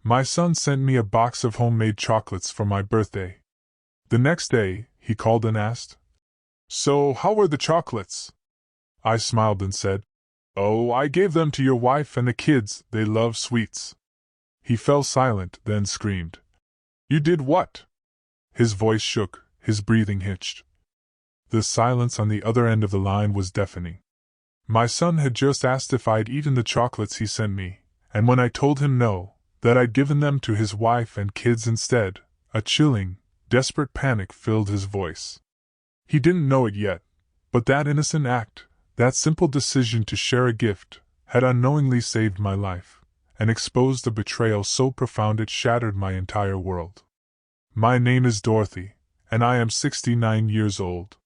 My son sent me a box of homemade chocolates for my birthday. The next day, he called and asked, "So, how were the chocolates?" I smiled and said, "Oh, I gave them to your wife and the kids, they love sweets." He fell silent, then screamed, "You did what?" His voice shook, his breathing hitched. The silence on the other end of the line was deafening. My son had just asked if I'd eaten the chocolates he sent me, and when I told him no, that I'd given them to his wife and kids instead, a chilling, desperate panic filled his voice. He didn't know it yet, but that innocent act, that simple decision to share a gift, had unknowingly saved my life, and exposed a betrayal so profound it shattered my entire world. My name is Dorothy, and I am 69 years old.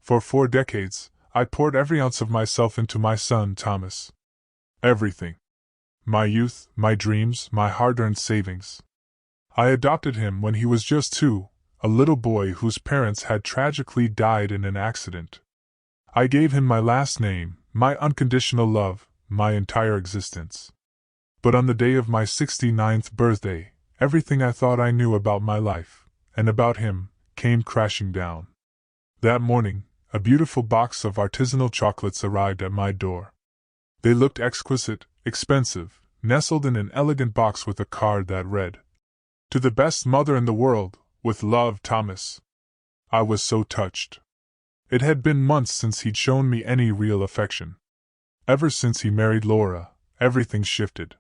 For 4 decades, I poured every ounce of myself into my son Thomas. Everything. My youth, my dreams, my hard-earned savings. I adopted him when he was just 2, a little boy whose parents had tragically died in an accident. I gave him my last name, my unconditional love, my entire existence. But on the day of my 69th birthday, everything I thought I knew about my life, and about him, came crashing down. That morning, a beautiful box of artisanal chocolates arrived at my door. They looked exquisite, expensive, nestled in an elegant box with a card that read, "To the best mother in the world, with love, Thomas." I was so touched. It had been months since he'd shown me any real affection. Ever since he married Laura, everything shifted.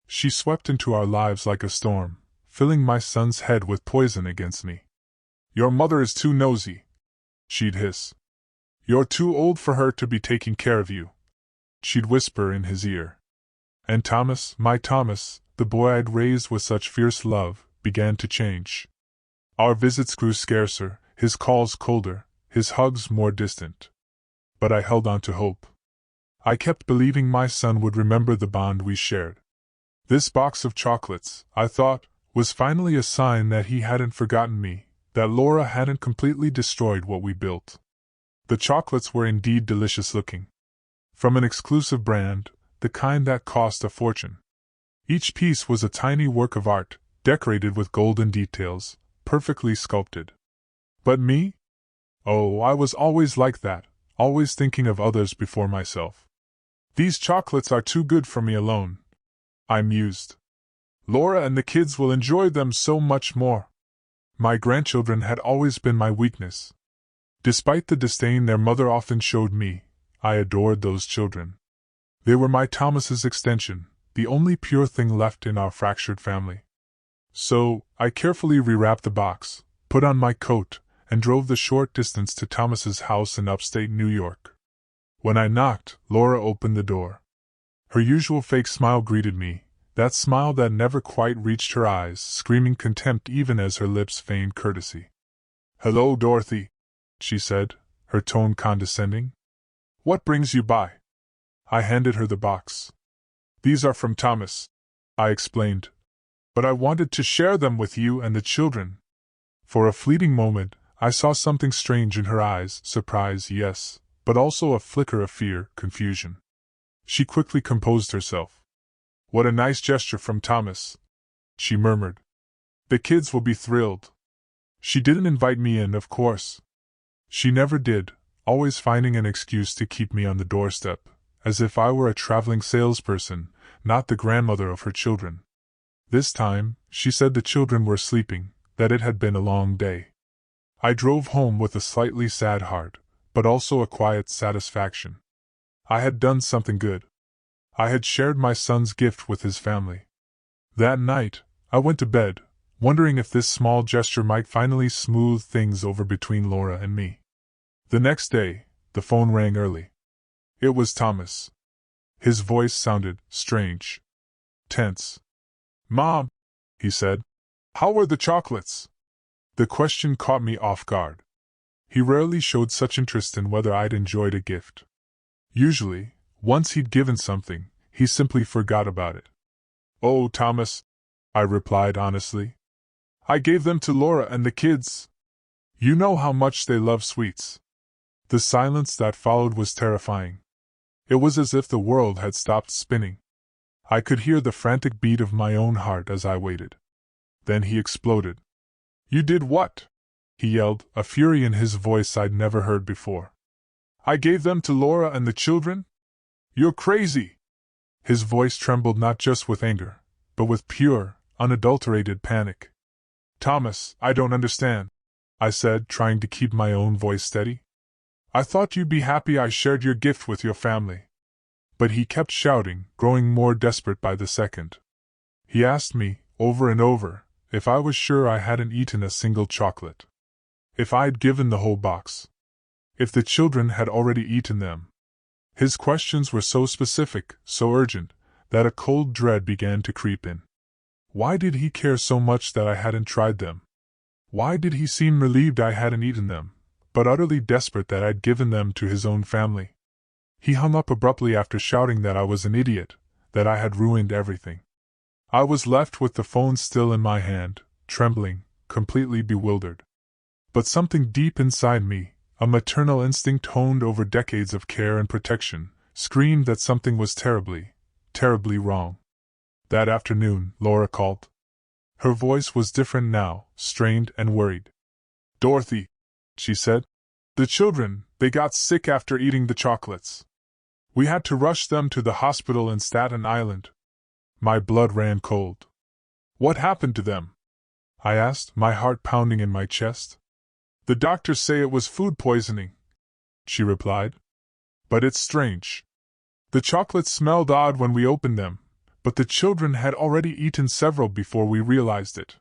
She swept into our lives like a storm, filling my son's head with poison against me. "Your mother is too nosy," she'd hiss. "You're too old for her to be taking care of you," she'd whisper in his ear. And Thomas, my Thomas, the boy I'd raised with such fierce love, began to change. Our visits grew scarcer, his calls colder, his hugs more distant. But I held on to hope. I kept believing my son would remember the bond we shared. This box of chocolates, I thought, was finally a sign that he hadn't forgotten me, that Laura hadn't completely destroyed what we built. The chocolates were indeed delicious looking. From an exclusive brand, the kind that cost a fortune. Each piece was a tiny work of art, decorated with golden details, perfectly sculpted. But me? Oh, I was always like that, always thinking of others before myself. "These chocolates are too good for me alone," I mused. "Laura and the kids will enjoy them so much more." My grandchildren had always been my weakness. Despite the disdain their mother often showed me, I adored those children. They were my Thomas's extension, the only pure thing left in our fractured family. So, I carefully rewrapped the box, put on my coat, and drove the short distance to Thomas's house in upstate New York. When I knocked, Laura opened the door. Her usual fake smile greeted me, that smile that never quite reached her eyes, screaming contempt even as her lips feigned courtesy. "Hello, Dorothy," she said, her tone condescending. "What brings you by?" I handed her the box. "These are from Thomas," I explained. "But I wanted to share them with you and the children." For a fleeting moment, I saw something strange in her eyes, surprise, yes, but also a flicker of fear, confusion. She quickly composed herself. "What a nice gesture from Thomas," she murmured. "The kids will be thrilled." She didn't invite me in, of course. She never did, always finding an excuse to keep me on the doorstep, as if I were a traveling salesperson, not the grandmother of her children. This time, she said the children were sleeping, that it had been a long day. I drove home with a slightly sad heart, but also a quiet satisfaction. I had done something good. I had shared my son's gift with his family. That night, I went to bed, wondering if this small gesture might finally smooth things over between Laura and me. The next day, the phone rang early. It was Thomas. His voice sounded strange, tense. "Mom," he said, "how were the chocolates?" The question caught me off guard. He rarely showed such interest in whether I'd enjoyed a gift. Usually, once he'd given something, he simply forgot about it. "Oh, Thomas," I replied honestly. "I gave them to Laura and the kids. You know how much they love sweets." The silence that followed was terrifying. It was as if the world had stopped spinning. I could hear the frantic beat of my own heart as I waited. Then he exploded. "You did what?" he yelled, a fury in his voice I'd never heard before. "I gave them to Laura and the children? You're crazy!" His voice trembled not just with anger, but with pure, unadulterated panic. "Thomas, I don't understand," I said, trying to keep my own voice steady. "I thought you'd be happy I shared your gift with your family." But he kept shouting, growing more desperate by the second. He asked me, over and over, if I was sure I hadn't eaten a single chocolate. If I'd given the whole box. If the children had already eaten them. His questions were so specific, so urgent, that a cold dread began to creep in. Why did he care so much that I hadn't tried them? Why did he seem relieved I hadn't eaten them, but utterly desperate that I'd given them to his own family? He hung up abruptly after shouting that I was an idiot, that I had ruined everything. I was left with the phone still in my hand, trembling, completely bewildered. But something deep inside me, a maternal instinct honed over decades of care and protection, screamed that something was terribly, terribly wrong. That afternoon, Laura called. Her voice was different now, strained and worried. "Dorothy," she said, "the children, they got sick after eating the chocolates. We had to rush them to the hospital in Staten Island." My blood ran cold. "What happened to them?" I asked, my heart pounding in my chest. "The doctors say it was food poisoning," she replied. "But it's strange. The chocolates smelled odd when we opened them, but the children had already eaten several before we realized it."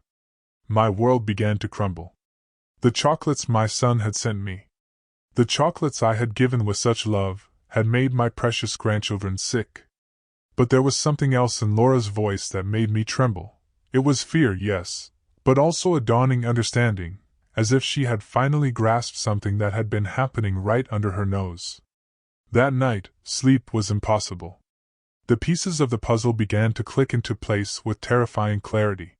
My world began to crumble. The chocolates my son had sent me. The chocolates I had given with such love, had made my precious grandchildren sick. But there was something else in Laura's voice that made me tremble. It was fear, yes, but also a dawning understanding, as if she had finally grasped something that had been happening right under her nose. That night, sleep was impossible. The pieces of the puzzle began to click into place with terrifying clarity.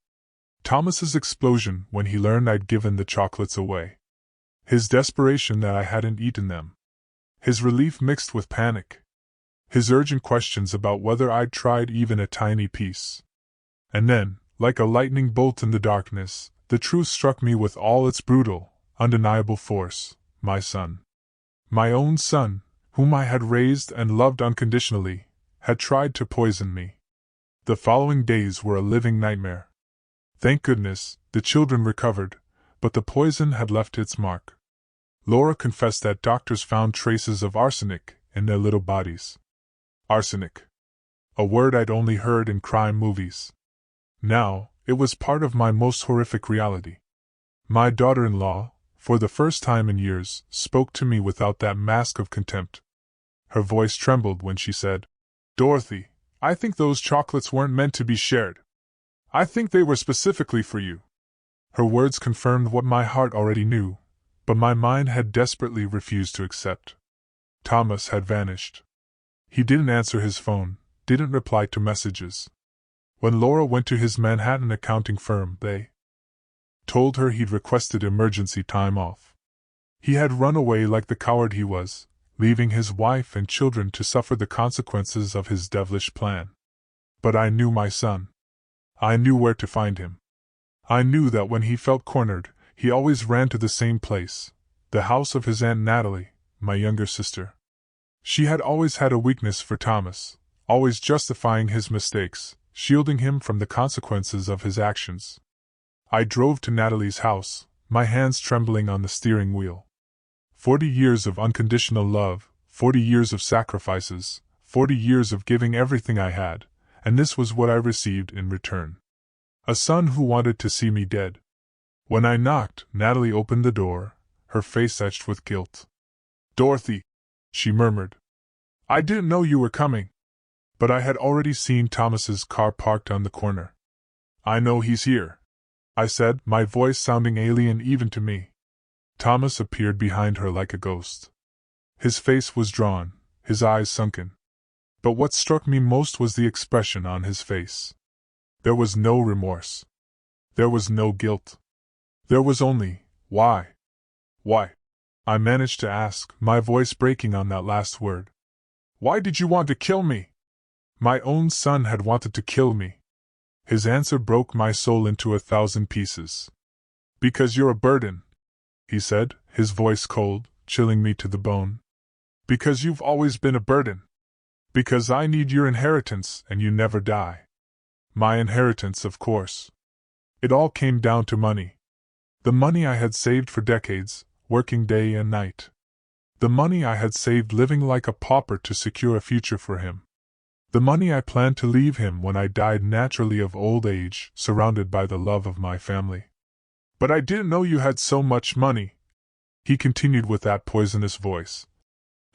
Thomas's explosion when he learned I'd given the chocolates away. His desperation that I hadn't eaten them. His relief mixed with panic. His urgent questions about whether I'd tried even a tiny piece. And then, like a lightning bolt in the darkness, the truth struck me with all its brutal, undeniable force. My son. My own son, whom I had raised and loved unconditionally, had tried to poison me. The following days were a living nightmare. Thank goodness, the children recovered, but the poison had left its mark. Laura confessed that doctors found traces of arsenic in their little bodies. Arsenic. A word I'd only heard in crime movies. Now, it was part of my most horrific reality. My daughter-in-law, for the first time in years, spoke to me without that mask of contempt. Her voice trembled when she said, "Dorothy, I think those chocolates weren't meant to be shared. I think they were specifically for you." Her words confirmed what my heart already knew, but my mind had desperately refused to accept. Thomas had vanished. He didn't answer his phone, didn't reply to messages. When Laura went to his Manhattan accounting firm, they told her he'd requested emergency time off. He had run away like the coward he was, leaving his wife and children to suffer the consequences of his devilish plan. But I knew my son. I knew where to find him. I knew that when he felt cornered, he always ran to the same place, the house of his Aunt Natalie, my younger sister. She had always had a weakness for Thomas, always justifying his mistakes, shielding him from the consequences of his actions. I drove to Natalie's house, my hands trembling on the steering wheel. 40 years of unconditional love, 40 years of sacrifices, 40 years of giving everything I had, and this was what I received in return. A son who wanted to see me dead. When I knocked, Natalie opened the door, her face etched with guilt. "Dorothy," she murmured. "I didn't know you were coming." But I had already seen Thomas's car parked on the corner. "I know he's here," I said, my voice sounding alien even to me. Thomas appeared behind her like a ghost. His face was drawn, his eyes sunken. But what struck me most was the expression on his face. There was no remorse. There was no guilt. There was only, why? Why? I managed to ask, my voice breaking on that last word. "Why did you want to kill me?" My own son had wanted to kill me. His answer broke my soul into 1,000 pieces. Because you're a burden, he said, his voice cold, chilling me to the bone. Because you've always been a burden. Because I need your inheritance and you never die. My inheritance, of course. It all came down to money. The money I had saved for decades, working day and night. The money I had saved living like a pauper to secure a future for him. The money I planned to leave him when I died naturally of old age, surrounded by the love of my family. But I didn't know you had so much money, he continued with that poisonous voice.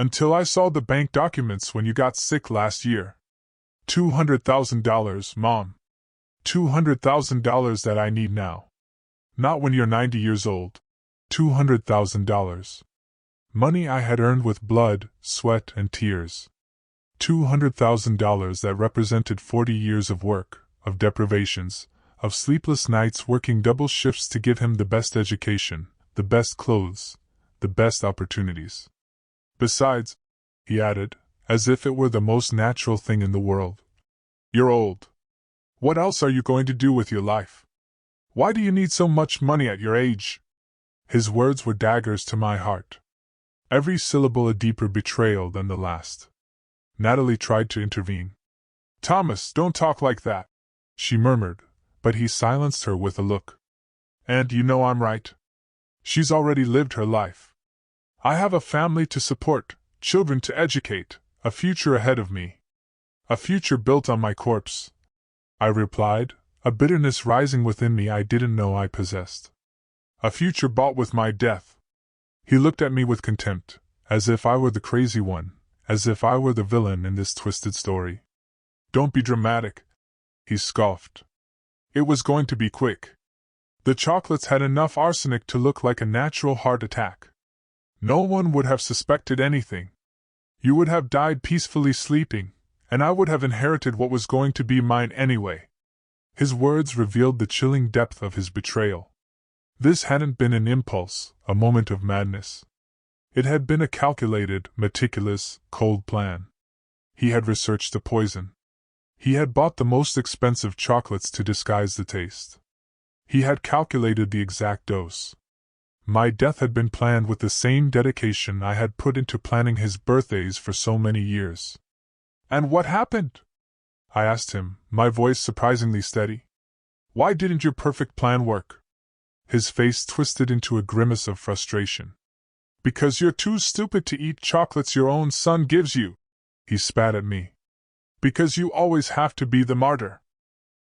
Until I saw the bank documents when you got sick last year. $200,000, Mom. $200,000 that I need now. Not when you're 90 years old. $200,000. Money I had earned with blood, sweat, and tears. $200,000 that represented 40 years of work, of deprivations, of sleepless nights working double shifts to give him the best education, the best clothes, the best opportunities. Besides, he added, as if it were the most natural thing in the world, you're old. What else are you going to do with your life? Why do you need so much money at your age? His words were daggers to my heart. Every syllable a deeper betrayal than the last. Natalie tried to intervene. Thomas, don't talk like that, she murmured, but he silenced her with a look. And you know I'm right. She's already lived her life. I have a family to support, children to educate, a future ahead of me. A future built on my corpse, I replied, a bitterness rising within me I didn't know I possessed. A future bought with my death. He looked at me with contempt, as if I were the crazy one, as if I were the villain in this twisted story. Don't be dramatic, he scoffed. It was going to be quick. The chocolates had enough arsenic to look like a natural heart attack. No one would have suspected anything. You would have died peacefully sleeping, and I would have inherited what was going to be mine anyway. His words revealed the chilling depth of his betrayal. This hadn't been an impulse, a moment of madness. It had been a calculated, meticulous, cold plan. He had researched the poison. He had bought the most expensive chocolates to disguise the taste. He had calculated the exact dose. My death had been planned with the same dedication I had put into planning his birthdays for so many years. And what happened? I asked him, my voice surprisingly steady. Why didn't your perfect plan work? His face twisted into a grimace of frustration. Because you're too stupid to eat chocolates your own son gives you, he spat at me. Because you always have to be the martyr.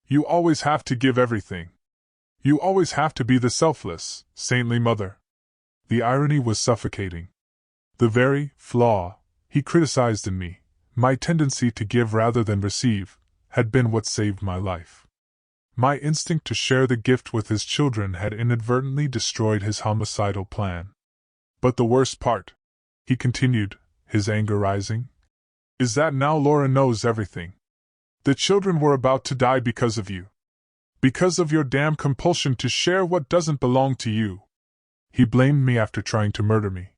You always have to give everything. You always have to be the selfless, saintly mother. The irony was suffocating. The very flaw he criticized in me, my tendency to give rather than receive, had been what saved my life. My instinct to share the gift with his children had inadvertently destroyed his homicidal plan. But the worst part, he continued, his anger rising, is that now Laura knows everything. The children were about to die because of you. Because of your damn compulsion to share what doesn't belong to you. He blamed me after trying to murder me.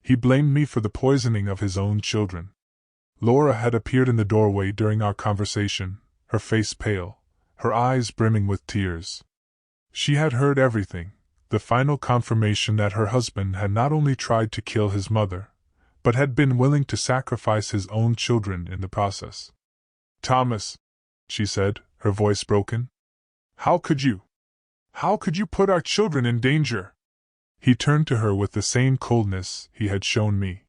He blamed me for the poisoning of his own children. Laura had appeared in the doorway during our conversation, her face pale, her eyes brimming with tears. She had heard everything, the final confirmation that her husband had not only tried to kill his mother, but had been willing to sacrifice his own children in the process. Thomas, she said, her voice broken. How could you? How could you put our children in danger? He turned to her with the same coldness he had shown me.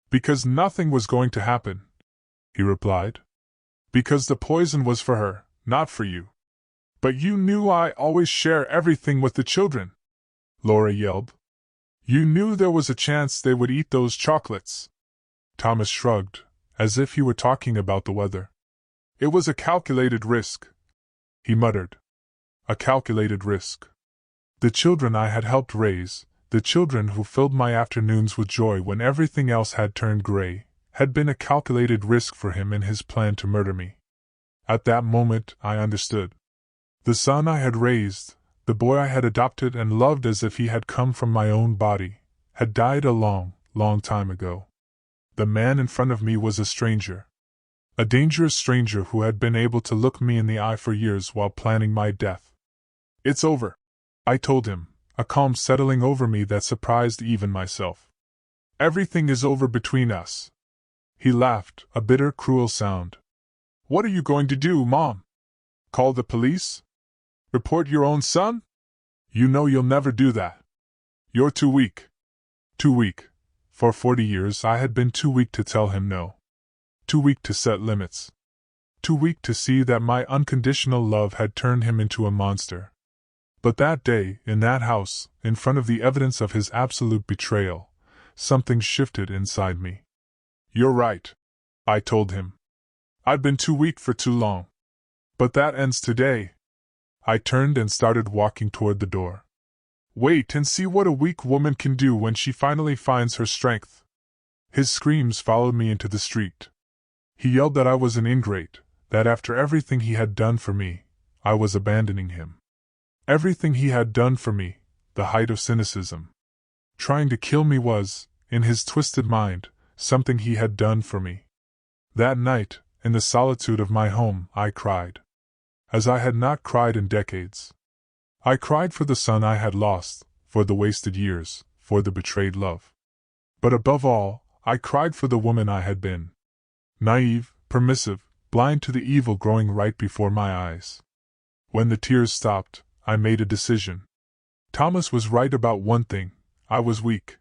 Because nothing was going to happen, he replied. Because the poison was for her, not for you. But you knew I always share everything with the children, Laura yelled. You knew there was a chance they would eat those chocolates. Thomas shrugged, as if he were talking about the weather. It was a calculated risk, he muttered. A calculated risk. The children I had helped raise, the children who filled my afternoons with joy when everything else had turned gray, had been a calculated risk for him in his plan to murder me. At that moment, I understood. The son I had raised, the boy I had adopted and loved as if he had come from my own body, had died a long, long time ago. The man in front of me was a stranger. A dangerous stranger who had been able to look me in the eye for years while planning my death. "It's over," I told him, a calm settling over me that surprised even myself. "Everything is over between us." He laughed, a bitter, cruel sound. "What are you going to do, Mom? Call the police? Report your own son? You know you'll never do that. You're too weak." Too weak. For 40 years I had been too weak to tell him no. Too weak to set limits. Too weak to see that my unconditional love had turned him into a monster. But that day, in that house, in front of the evidence of his absolute betrayal, something shifted inside me. "You're right," I told him. "I've been too weak for too long. But that ends today." I turned and started walking toward the door. "Wait and see what a weak woman can do when she finally finds her strength." His screams followed me into the street. He yelled that I was an ingrate, that after everything he had done for me, I was abandoning him. Everything he had done for me, the height of cynicism. Trying to kill me was, in his twisted mind, something he had done for me. That night, in the solitude of my home, I cried. As I had not cried in decades. I cried for the son I had lost, for the wasted years, for the betrayed love. But above all, I cried for the woman I had been. Naive, permissive, blind to the evil growing right before my eyes. When the tears stopped, I made a decision. Thomas was right about one thing: I was weak.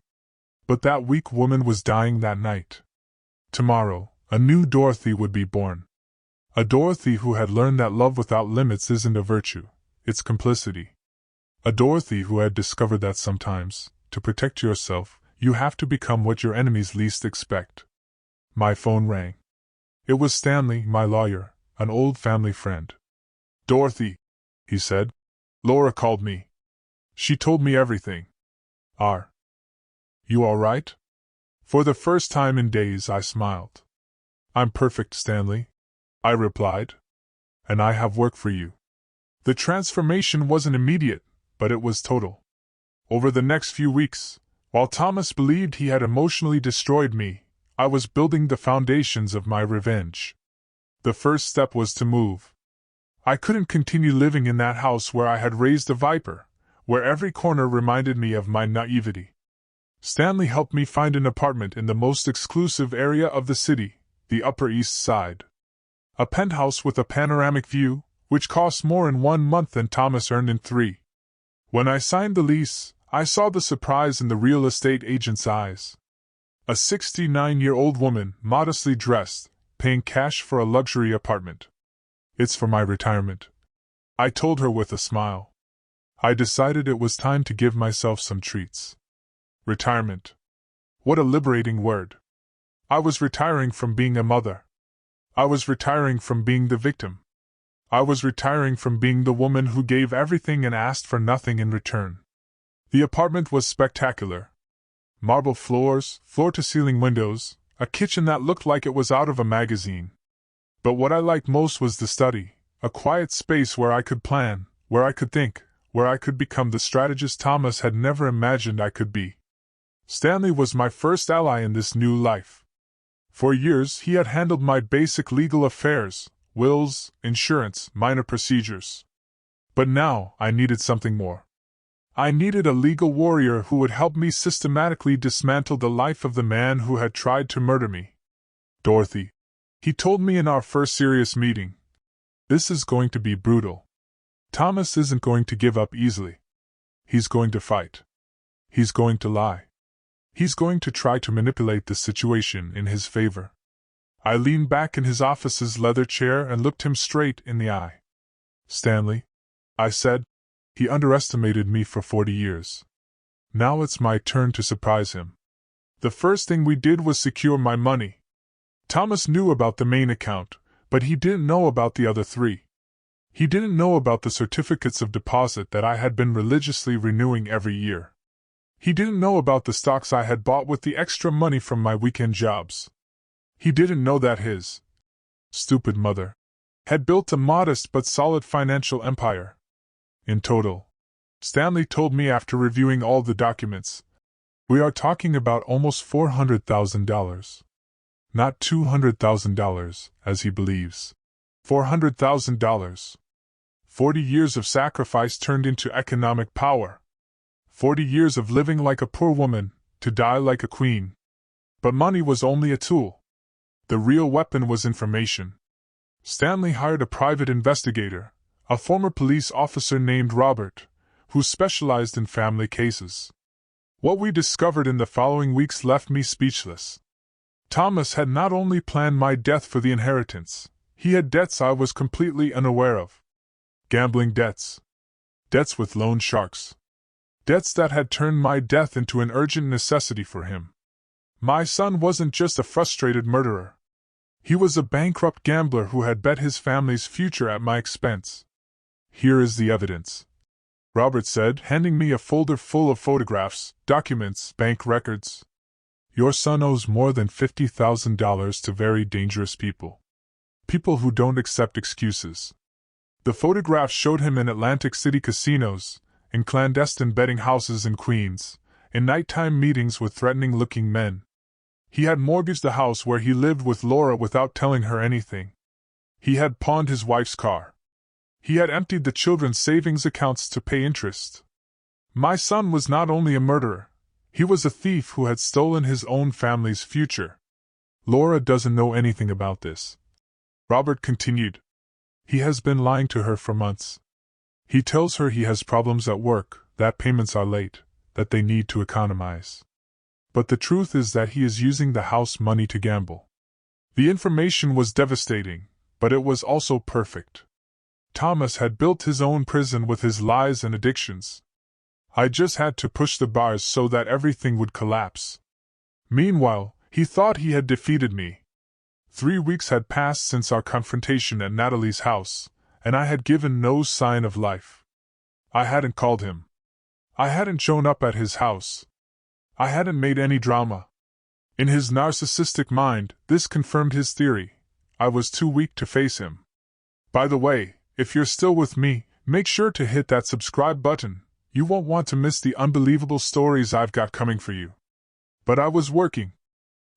But that weak woman was dying that night. Tomorrow, a new Dorothy would be born. A Dorothy who had learned that love without limits isn't a virtue, it's complicity. A Dorothy who had discovered that sometimes, to protect yourself, you have to become what your enemies least expect. My phone rang. It was Stanley, my lawyer, an old family friend. "Dorothy," he said. "Laura called me. She told me everything. Are you all right?" For the first time in days I smiled. "I'm perfect, Stanley," I replied. "And I have work for you." The transformation wasn't immediate, but it was total. Over the next few weeks, while Thomas believed he had emotionally destroyed me, I was building the foundations of my revenge. The first step was to move. I couldn't continue living in that house where I had raised a viper, where every corner reminded me of my naivety. Stanley helped me find an apartment in the most exclusive area of the city, the Upper East Side. A penthouse with a panoramic view, which cost more in 1 month than Thomas earned in 3. When I signed the lease, I saw the surprise in the real estate agent's eyes. A 69-year-old woman, modestly dressed, paying cash for a luxury apartment. "It's for my retirement," I told her with a smile. I decided it was time to give myself some treats. Retirement. What a liberating word. I was retiring from being a mother. I was retiring from being the victim. I was retiring from being the woman who gave everything and asked for nothing in return. The apartment was spectacular. Marble floors, floor-to-ceiling windows, a kitchen that looked like it was out of a magazine. But what I liked most was the study, a quiet space where I could plan, where I could think, where I could become the strategist Thomas had never imagined I could be. Stanley was my first ally in this new life. For years he had handled my basic legal affairs, wills, insurance, minor procedures. But now I needed something more. I needed a legal warrior who would help me systematically dismantle the life of the man who had tried to murder me. "Dorothy," he told me in our first serious meeting, "this is going to be brutal. Thomas isn't going to give up easily. He's going to fight. He's going to lie. He's going to try to manipulate the situation in his favor." I leaned back in his office's leather chair and looked him straight in the eye. "Stanley," I said, "he underestimated me for 40 years. Now it's my turn to surprise him." The first thing we did was secure my money. Thomas knew about the main account, but he didn't know about the other 3. He didn't know about the certificates of deposit that I had been religiously renewing every year. He didn't know about the stocks I had bought with the extra money from my weekend jobs. He didn't know that his stupid mother had built a modest but solid financial empire. In total, Stanley told me after reviewing all the documents, we are talking about almost $400,000. Not $200,000, as he believes. $400,000. 40 years of sacrifice turned into economic power. 40 years of living like a poor woman, to die like a queen. But money was only a tool. The real weapon was information. Stanley hired a private investigator, a former police officer named Robert, who specialized in family cases. What we discovered in the following weeks left me speechless. Thomas had not only planned my death for the inheritance, he had debts I was completely unaware of. Gambling debts. Debts with loan sharks. Debts that had turned my death into an urgent necessity for him. My son wasn't just a frustrated murderer. He was a bankrupt gambler who had bet his family's future at my expense. Here is the evidence, Robert said, handing me a folder full of photographs, documents, bank records. Your son owes more than $50,000 to very dangerous people. People who don't accept excuses. The photographs showed him in Atlantic City casinos, in clandestine betting houses in Queens, in nighttime meetings with threatening-looking men. He had mortgaged the house where he lived with Laura without telling her anything. He had pawned his wife's car. He had emptied the children's savings accounts to pay interest. My son was not only a murderer, he was a thief who had stolen his own family's future. Laura doesn't know anything about this, Robert continued. He has been lying to her for months. He tells her he has problems at work, that payments are late, that they need to economize. But the truth is that he is using the house money to gamble. The information was devastating, but it was also perfect. Thomas had built his own prison with his lies and addictions. I just had to push the bars so that everything would collapse. Meanwhile, he thought he had defeated me. 3 weeks had passed since our confrontation at Natalie's house, and I had given no sign of life. I hadn't called him. I hadn't shown up at his house. I hadn't made any drama. In his narcissistic mind, this confirmed his theory. I was too weak to face him. By the way, if you're still with me, make sure to hit that subscribe button. You won't want to miss the unbelievable stories I've got coming for you. But I was working.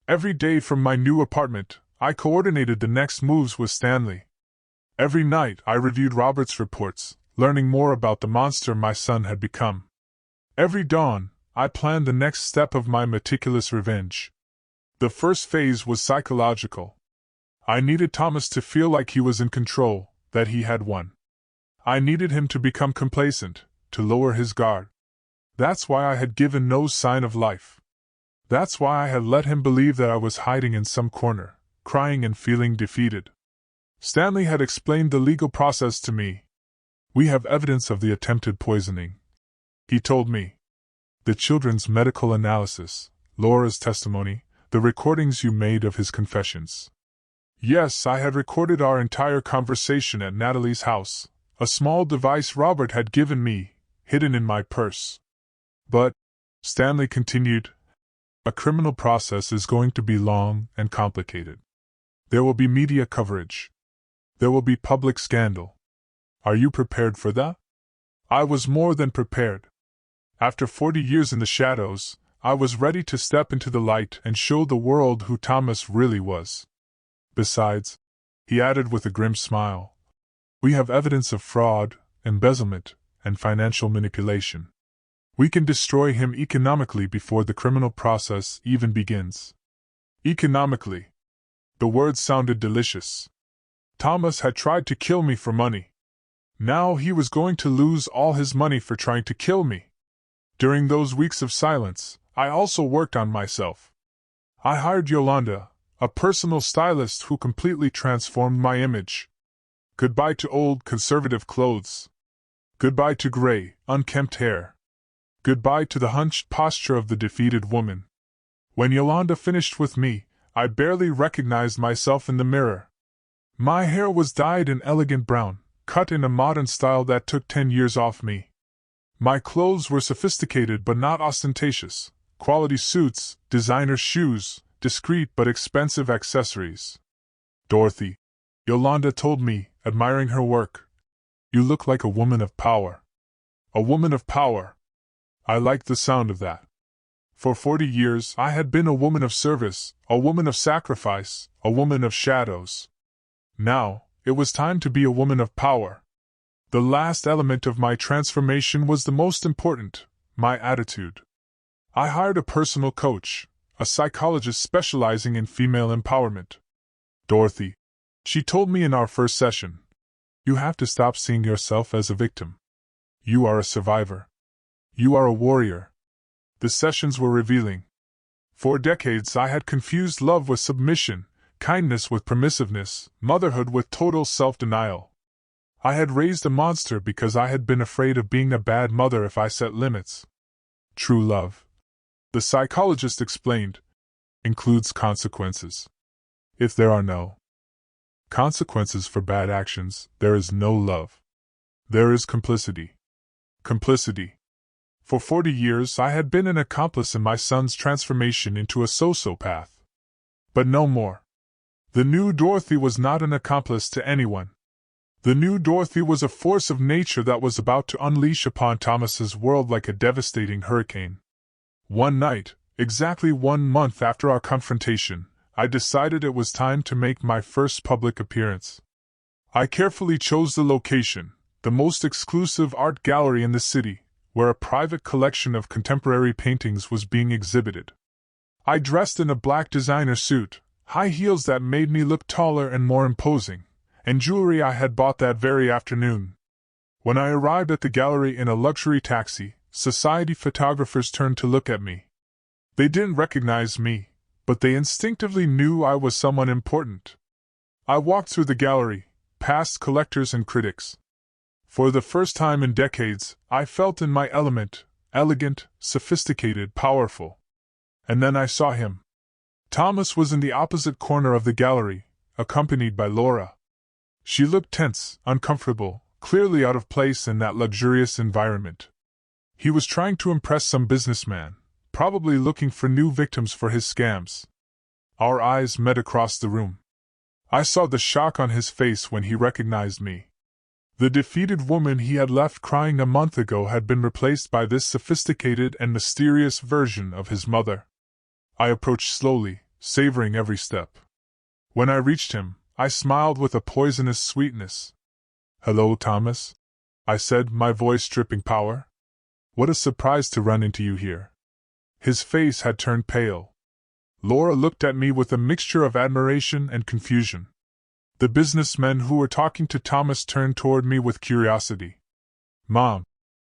Every day from my new apartment, I coordinated the next moves with Stanley. Every night I reviewed Robert's reports, learning more about the monster my son had become. Every dawn, I planned the next step of my meticulous revenge. The first phase was psychological. I needed Thomas to feel like he was in control, that he had won. I needed him to become complacent, to lower his guard. That's why I had given no sign of life. That's why I had let him believe that I was hiding in some corner, crying and feeling defeated. Stanley had explained the legal process to me. We have evidence of the attempted poisoning, he told me. The children's medical analysis, Laura's testimony, the recordings you made of his confessions. Yes, I had recorded our entire conversation at Natalie's house, a small device Robert had given me, hidden in my purse. But, Stanley continued, a criminal process is going to be long and complicated. There will be media coverage. There will be public scandal. Are you prepared for that? I was more than prepared. After 40 years in the shadows, I was ready to step into the light and show the world who Thomas really was. Besides, he added with a grim smile, we have evidence of fraud, embezzlement, and financial manipulation. We can destroy him economically before the criminal process even begins. Economically. The word sounded delicious. Thomas had tried to kill me for money. Now he was going to lose all his money for trying to kill me. During those weeks of silence, I also worked on myself. I hired Yolanda, a personal stylist who completely transformed my image. Goodbye to old, conservative clothes. Goodbye to gray, unkempt hair. Goodbye to the hunched posture of the defeated woman. When Yolanda finished with me, I barely recognized myself in the mirror. My hair was dyed an elegant brown, cut in a modern style that took 10 years off me. My clothes were sophisticated but not ostentatious, quality suits, designer shoes, discreet but expensive accessories. Dorothy, Yolanda told me, admiring her work, you look like a woman of power. A woman of power. I liked the sound of that. For 40 years I had been a woman of service, a woman of sacrifice, a woman of shadows. Now, it was time to be a woman of power. The last element of my transformation was the most important, my attitude. I hired a personal coach, a psychologist specializing in female empowerment. Dorothy, she told me in our first session, you have to stop seeing yourself as a victim. You are a survivor. You are a warrior. The sessions were revealing. For decades I had confused love with submission, kindness with permissiveness, motherhood with total self-denial. I had raised a monster because I had been afraid of being a bad mother if I set limits. True love, the psychologist explained, includes consequences. If there are no consequences for bad actions, there is no love. There is complicity. Complicity. For 40 years I had been an accomplice in my son's transformation into a sociopath. But no more. The new Dorothy was not an accomplice to anyone. The new Dorothy was a force of nature that was about to unleash upon Thomas's world like a devastating hurricane. One night, exactly 1 month after our confrontation, I decided it was time to make my first public appearance. I carefully chose the location, the most exclusive art gallery in the city, where a private collection of contemporary paintings was being exhibited. I dressed in a black designer suit, high heels that made me look taller and more imposing, and jewelry I had bought that very afternoon. When I arrived at the gallery in a luxury taxi, society photographers turned to look at me. They didn't recognize me, but they instinctively knew I was someone important. I walked through the gallery, past collectors and critics. For the first time in decades, I felt in my element, elegant, sophisticated, powerful. And then I saw him. Thomas was in the opposite corner of the gallery, accompanied by Laura. She looked tense, uncomfortable, clearly out of place in that luxurious environment. He was trying to impress some businessman, probably looking for new victims for his scams. Our eyes met across the room. I saw the shock on his face when he recognized me. The defeated woman he had left crying a month ago had been replaced by this sophisticated and mysterious version of his mother. I approached slowly, savoring every step. When I reached him, I smiled with a poisonous sweetness. "Hello, Thomas," I said, my voice dripping power. "What a surprise to run into you here." His face had turned pale. Laura looked at me with a mixture of admiration and confusion. The businessmen who were talking to Thomas turned toward me with curiosity. "Mom,"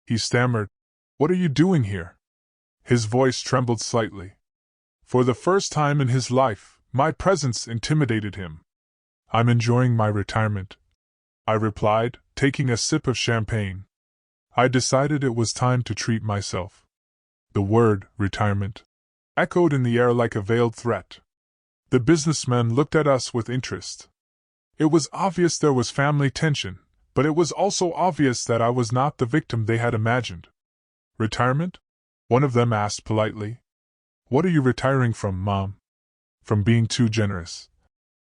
he stammered, "what are you doing here?" His voice trembled slightly. For the first time in his life, my presence intimidated him. "I'm enjoying my retirement," I replied, taking a sip of champagne. I decided it was time to treat myself. The word, retirement, echoed in the air like a veiled threat. The businessmen looked at us with interest. It was obvious there was family tension, but it was also obvious that I was not the victim they had imagined. "Retirement?" one of them asked politely. "What are you retiring from, Mom?" "From being too generous,"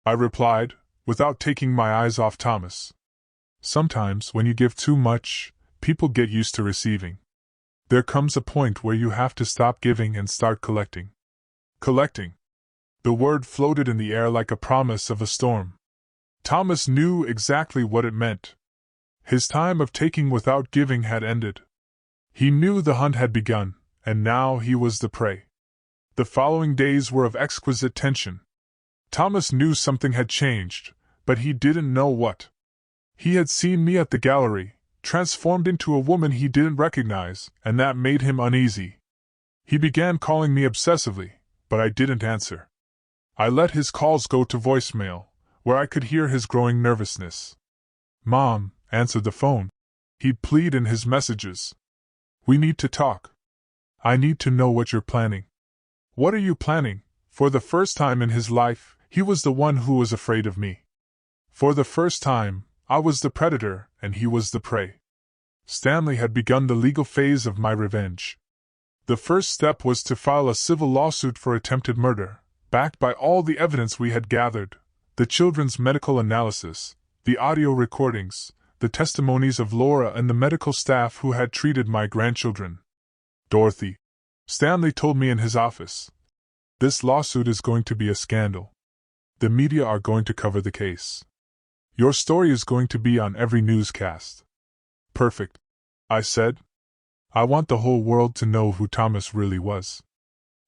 I replied, without taking my eyes off Thomas. "Sometimes, when you give too much, people get used to receiving. There comes a point where you have to stop giving and start collecting." Collecting. The word floated in the air like a promise of a storm. Thomas knew exactly what it meant. His time of taking without giving had ended. He knew the hunt had begun, and now he was the prey. The following days were of exquisite tension. Thomas knew something had changed, but he didn't know what. He had seen me at the gallery, transformed into a woman he didn't recognize, and that made him uneasy. He began calling me obsessively, but I didn't answer. I let his calls go to voicemail, where I could hear his growing nervousness. "Mom, answer the phone," he'd plead in his messages. "We need to talk. I need to know what you're planning." "What are you planning?" For the first time in his life, he was the one who was afraid of me. For the first time, I was the predator, and he was the prey. Stanley had begun the legal phase of my revenge. The first step was to file a civil lawsuit for attempted murder, backed by all the evidence we had gathered, the children's medical analysis, the audio recordings, the testimonies of Laura and the medical staff who had treated my grandchildren. "Dorothy," Stanley told me in his office. This lawsuit is going to be a scandal. The media are going to cover the case. Your story is going to be on every newscast. Perfect, I said. I want the whole world to know who Thomas really was.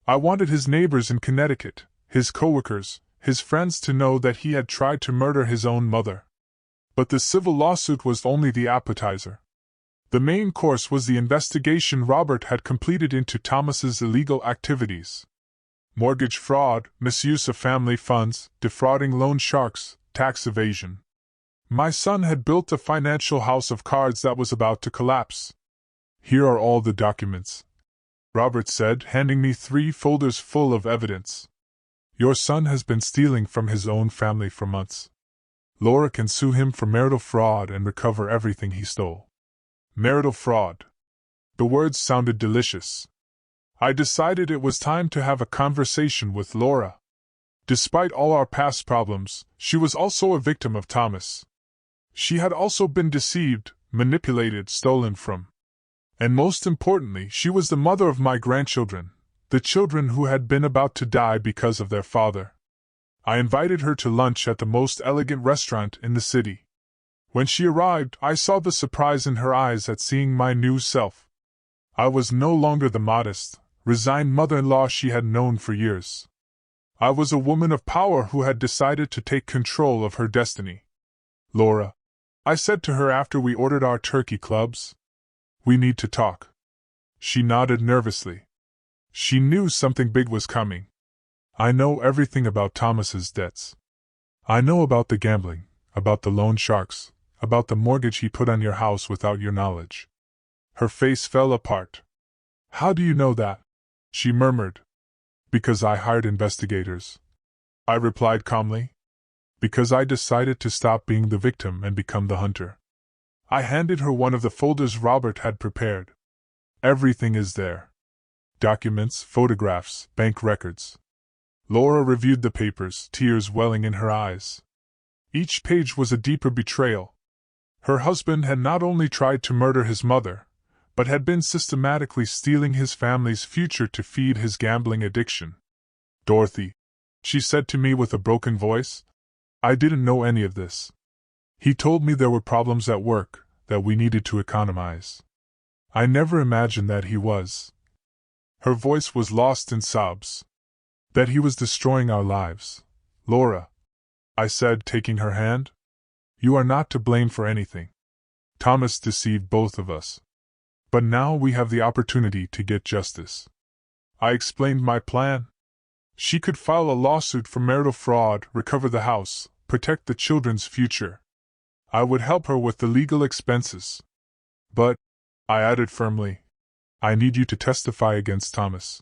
I wanted his neighbors in Connecticut, his coworkers, his friends to know that he had tried to murder his own mother. But the civil lawsuit was only the appetizer. The main course was the investigation Robert had completed into Thomas's illegal activities. Mortgage fraud, misuse of family funds, defrauding loan sharks, tax evasion. My son had built a financial house of cards that was about to collapse. Here are all the documents, Robert said, handing me 3 folders full of evidence. Your son has been stealing from his own family for months. Laura can sue him for marital fraud and recover everything he stole. Marital fraud. The words sounded delicious. I decided it was time to have a conversation with Laura. Despite all our past problems, she was also a victim of Thomas. She had also been deceived, manipulated, stolen from. And most importantly, she was the mother of my grandchildren, the children who had been about to die because of their father. I invited her to lunch at the most elegant restaurant in the city. When she arrived, I saw the surprise in her eyes at seeing my new self. I was no longer the modest, resigned mother-in-law she had known for years. I was a woman of power who had decided to take control of her destiny. Laura, I said to her after we ordered our turkey clubs, we need to talk. She nodded nervously. She knew something big was coming. I know everything about Thomas's debts. I know about the gambling, about the loan sharks, about the mortgage he put on your house without your knowledge. Her face fell apart. How do you know that? She murmured. Because I hired investigators. I replied calmly. Because I decided to stop being the victim and become the hunter. I handed her one of the folders Robert had prepared. Everything is there. Documents, photographs, bank records. Laura reviewed the papers, tears welling in her eyes. Each page was a deeper betrayal. Her husband had not only tried to murder his mother, but had been systematically stealing his family's future to feed his gambling addiction. Dorothy, she said to me with a broken voice, I didn't know any of this. He told me there were problems at work, that we needed to economize. I never imagined that he was. Her voice was lost in sobs. That he was destroying our lives. Laura, I said, taking her hand, you are not to blame for anything. Thomas deceived both of us. But now we have the opportunity to get justice. I explained my plan. She could file a lawsuit for marital fraud, recover the house, protect the children's future. I would help her with the legal expenses. But, I added firmly, I need you to testify against Thomas.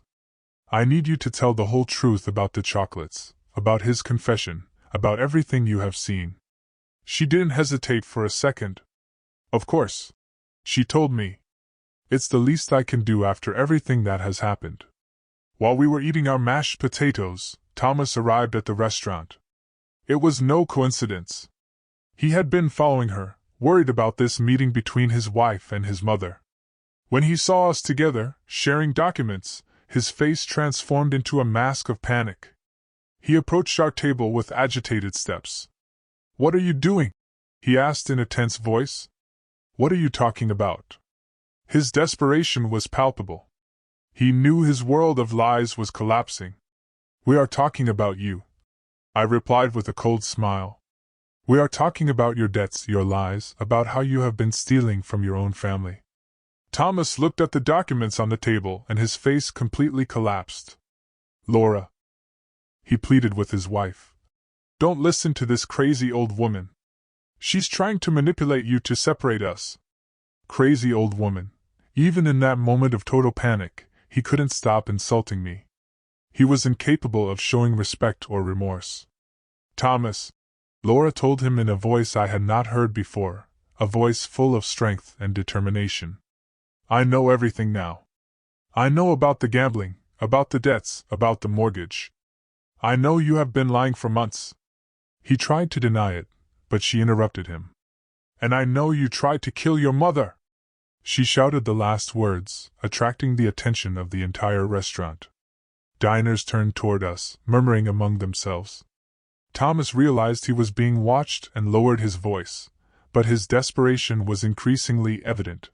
I need you to tell the whole truth about the chocolates, about his confession, about everything you have seen. She didn't hesitate for a second. Of course, she told me. It's the least I can do after everything that has happened. While we were eating our mashed potatoes, Thomas arrived at the restaurant. It was no coincidence. He had been following her, worried about this meeting between his wife and his mother. When he saw us together, sharing documents, his face transformed into a mask of panic. He approached our table with agitated steps. What are you doing? He asked in a tense voice. What are you talking about? His desperation was palpable. He knew his world of lies was collapsing. We are talking about you, I replied with a cold smile. We are talking about your debts, your lies, about how you have been stealing from your own family. Thomas looked at the documents on the table and his face completely collapsed. Laura, he pleaded with his wife. Don't listen to this crazy old woman. She's trying to manipulate you to separate us. Crazy old woman. Even in that moment of total panic, he couldn't stop insulting me. He was incapable of showing respect or remorse. Thomas, Laura told him in a voice I had not heard before, a voice full of strength and determination. I know everything now. I know about the gambling, about the debts, about the mortgage. I know you have been lying for months. He tried to deny it, but she interrupted him. And I know you tried to kill your mother. She shouted the last words, attracting the attention of the entire restaurant. Diners turned toward us, murmuring among themselves. Thomas realized he was being watched and lowered his voice, but his desperation was increasingly evident.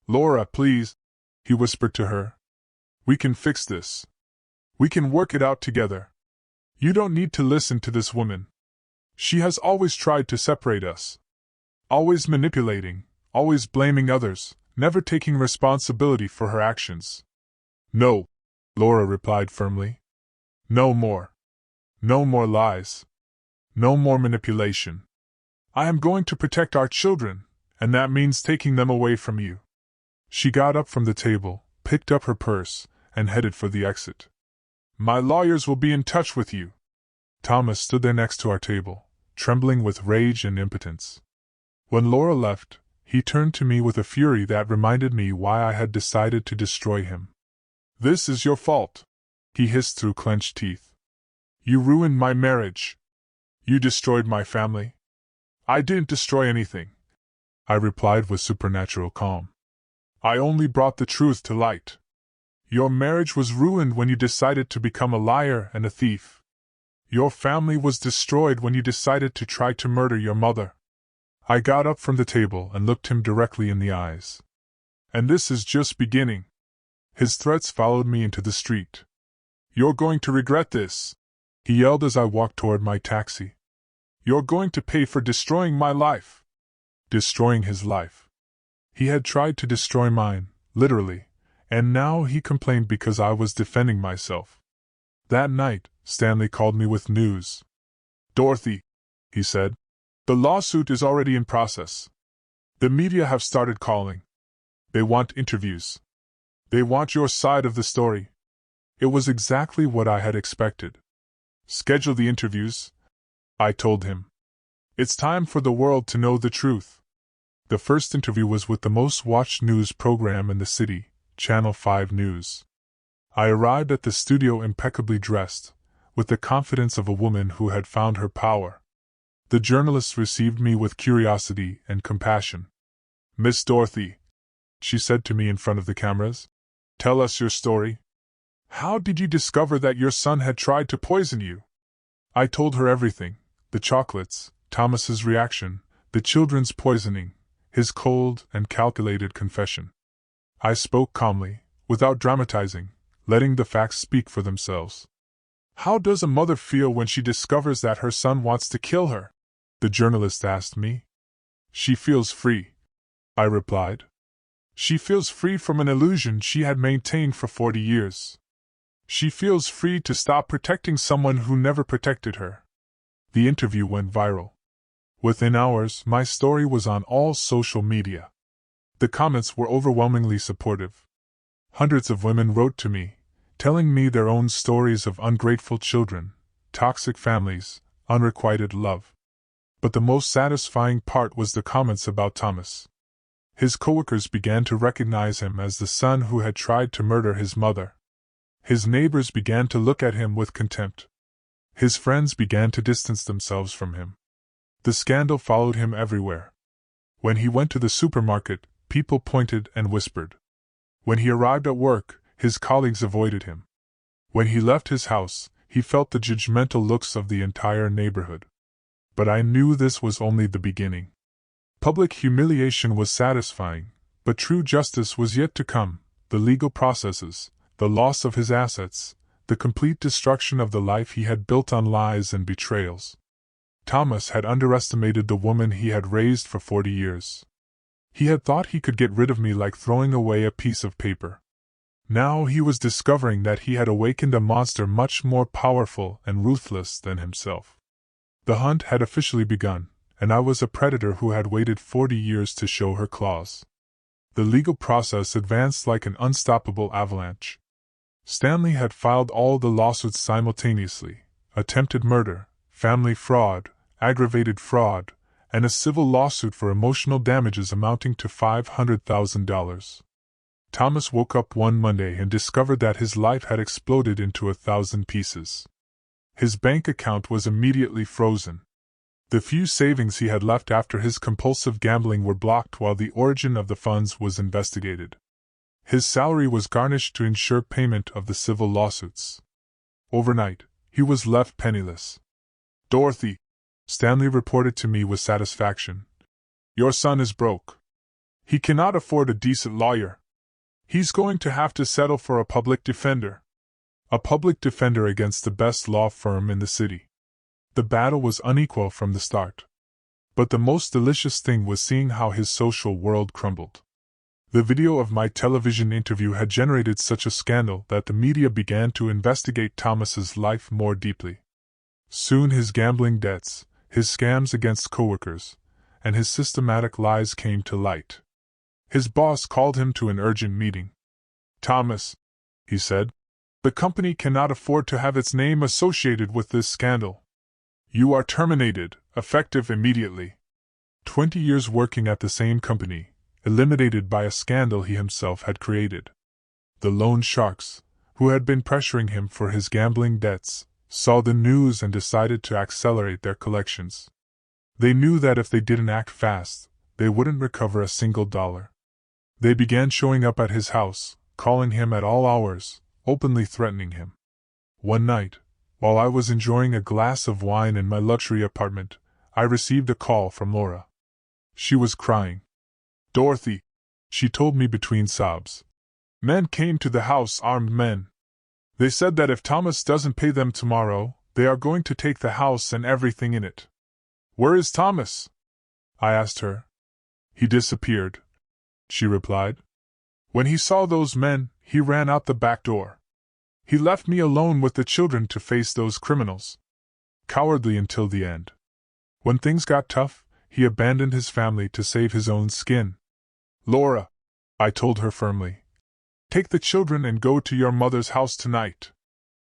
"Laura, please," he whispered to her. "We can fix this. We can work it out together. You don't need to listen to this woman. She has always tried to separate us. Always manipulating, always blaming others, never taking responsibility for her actions." "No," Laura replied firmly. "No more. No more lies. No more manipulation. I am going to protect our children, and that means taking them away from you." She got up from the table, picked up her purse, and headed for the exit. "My lawyers will be in touch with you." Thomas stood there next to our table, trembling with rage and impotence. When Laura left, he turned to me with a fury that reminded me why I had decided to destroy him. "This is your fault," he hissed through clenched teeth. "You ruined my marriage. You destroyed my family." "I didn't destroy anything," I replied with supernatural calm. "I only brought the truth to light. Your marriage was ruined when you decided to become a liar and a thief. Your family was destroyed when you decided to try to murder your mother." I got up from the table and looked him directly in the eyes. "And this is just beginning." His threats followed me into the street. "You're going to regret this," he yelled as I walked toward my taxi. "You're going to pay for destroying my life." Destroying his life. He had tried to destroy mine, literally, and now he complained because I was defending myself. That night, Stanley called me with news. "Dorothy," he said, "the lawsuit is already in process. The media have started calling. They want interviews. They want your side of the story." It was exactly what I had expected. "Schedule the interviews," I told him. "It's time for the world to know the truth." The first interview was with the most watched news program in the city, Channel 5 News. I arrived at the studio impeccably dressed, with the confidence of a woman who had found her power. The journalists received me with curiosity and compassion. "Miss Dorothy," she said to me in front of the cameras, "tell us your story. How did you discover that your son had tried to poison you?" I told her everything: the chocolates, Thomas's reaction, the children's poisoning, his cold and calculated confession. I spoke calmly, without dramatizing, letting the facts speak for themselves. "How does a mother feel when she discovers that her son wants to kill her?" the journalist asked me. "She feels free," I replied. "She feels free from an illusion she had maintained for 40 years. She feels free to stop protecting someone who never protected her." The interview went viral. Within hours, my story was on all social media. The comments were overwhelmingly supportive. Hundreds of women wrote to me, telling me their own stories of ungrateful children, toxic families, unrequited love. But the most satisfying part was the comments about Thomas. His coworkers began to recognize him as the son who had tried to murder his mother. His neighbors began to look at him with contempt. His friends began to distance themselves from him. The scandal followed him everywhere. When he went to the supermarket, people pointed and whispered. When he arrived at work, his colleagues avoided him. When he left his house, he felt the judgmental looks of the entire neighborhood. But I knew this was only the beginning. Public humiliation was satisfying, but true justice was yet to come: the legal processes, the loss of his assets, the complete destruction of the life he had built on lies and betrayals. Thomas had underestimated the woman he had raised for 40 years. He had thought he could get rid of me like throwing away a piece of paper. Now he was discovering that he had awakened a monster much more powerful and ruthless than himself. The hunt had officially begun, and I was a predator who had waited 40 years to show her claws. The legal process advanced like an unstoppable avalanche. Stanley had filed all the lawsuits simultaneously: attempted murder, family fraud, aggravated fraud, and a civil lawsuit for emotional damages amounting to $500,000. Thomas woke up one Monday and discovered that his life had exploded into 1,000 pieces. His bank account was immediately frozen. The few savings he had left after his compulsive gambling were blocked while the origin of the funds was investigated. His salary was garnished to ensure payment of the civil lawsuits. Overnight, he was left penniless. "Dorothy," Stanley reported to me with satisfaction, "your son is broke. He cannot afford a decent lawyer. He's going to have to settle for a public defender. A public defender against the best law firm in the city." The battle was unequal from the start. But the most delicious thing was seeing how his social world crumbled. The video of my television interview had generated such a scandal that the media began to investigate Thomas's life more deeply. Soon his gambling debts, his scams against coworkers, and his systematic lies came to light. His boss called him to an urgent meeting. "Thomas," he said, "the company cannot afford to have its name associated with this scandal. You are terminated, effective immediately." 20 years working at the same company, eliminated by a scandal he himself had created. The loan sharks, who had been pressuring him for his gambling debts, saw the news and decided to accelerate their collections. They knew that if they didn't act fast, they wouldn't recover a single dollar. They began showing up at his house, calling him at all hours, openly threatening him. One night, while I was enjoying a glass of wine in my luxury apartment, I received a call from Laura. She was crying. "Dorothy," she told me between sobs, "men came to the house, armed men. They said that if Thomas doesn't pay them tomorrow, they are going to take the house and everything in it." "Where is Thomas?" I asked her. "He disappeared," she replied. "When he saw those men, he ran out the back door. He left me alone with the children to face those criminals. Cowardly until the end. When things got tough, he abandoned his family to save his own skin." "Laura," I told her firmly, "take the children and go to your mother's house tonight.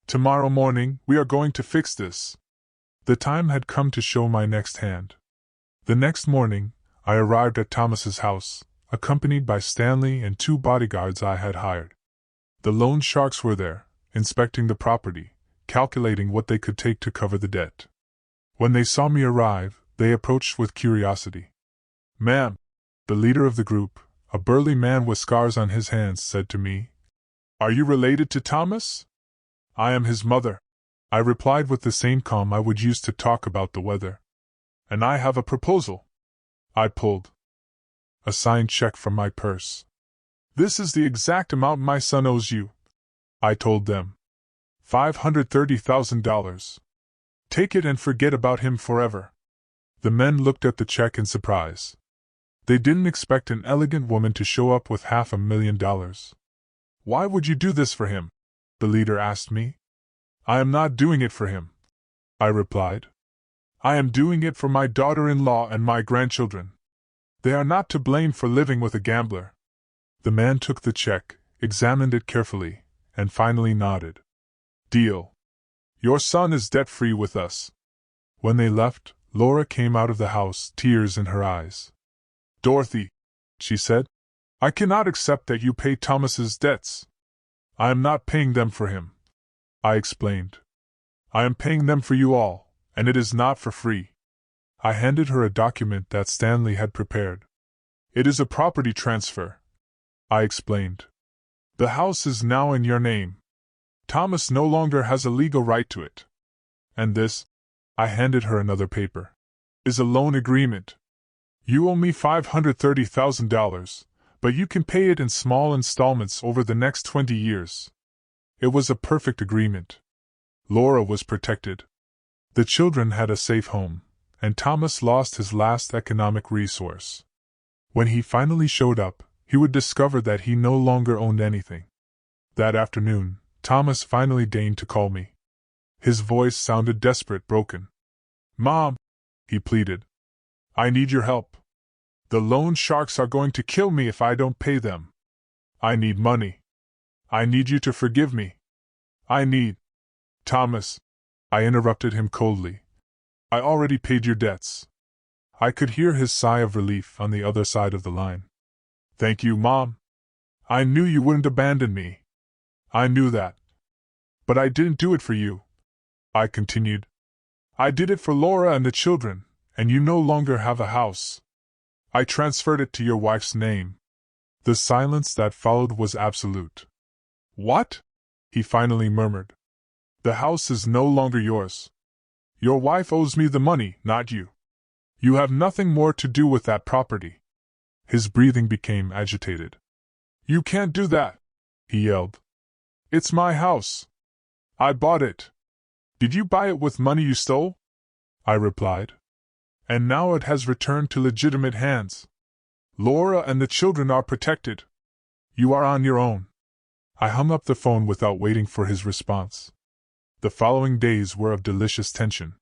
Tomorrow morning, we are going to fix this." The time had come to show my next hand. The next morning, I arrived at Thomas's house, accompanied by Stanley and 2 bodyguards I had hired. The loan sharks were there, inspecting the property, calculating what they could take to cover the debt. When they saw me arrive, they approached with curiosity. "Ma'am," the leader of the group, a burly man with scars on his hands, said to me, "are you related to Thomas?" "I am his mother," I replied with the same calm I would use to talk about the weather. "And I have a proposal." I pulled a signed check from my purse. "This is the exact amount my son owes you," I told them. $530,000. Take it and forget about him forever." The men looked at the check in surprise. They didn't expect an elegant woman to show up with $500,000. "Why would you do this for him?" the leader asked me. "I am not doing it for him," I replied. "I am doing it for my daughter-in-law and my grandchildren. They are not to blame for living with a gambler." The man took the check, examined it carefully, and finally nodded. "Deal. Your son is debt-free with us." When they left, Laura came out of the house, tears in her eyes. "Dorothy," she said, "I cannot accept that you pay Thomas's debts. I am not paying them for him," I explained. "I am paying them for you all, and it is not for free." I handed her a document that Stanley had prepared. "It is a property transfer," I explained. "The house is now in your name. Thomas no longer has a legal right to it. And this," I handed her another paper, "is a loan agreement. You owe me $530,000, but you can pay it in small installments over the next 20 years. It was a perfect agreement. Laura was protected. The children had a safe home, and Thomas lost his last economic resource. When he finally showed up, he would discover that he no longer owned anything. That afternoon, Thomas finally deigned to call me. His voice sounded desperate, broken. "Mom," he pleaded, "I need your help. The loan sharks are going to kill me if I don't pay them. I need money. I need you to forgive me. I need—" "Thomas," I interrupted him coldly, "I already paid your debts." I could hear his sigh of relief on the other side of the line. "Thank you, Mom. I knew you wouldn't abandon me. I knew that. But I didn't do it for you," I continued. "I did it for Laura and the children, And you no longer have a house. I transferred it to your wife's name." The silence that followed was absolute. "What?" he finally murmured. "The house is no longer yours. Your wife owes me the money, not you. You have nothing more to do with that property." His breathing became agitated. "You can't do that," he yelled. "It's my house. I bought it." "Did you buy it with money you stole?" I replied. "And now it has returned to legitimate hands. Laura and the children are protected. You are on your own." I hung up the phone without waiting for his response. The following days were of delicious tension.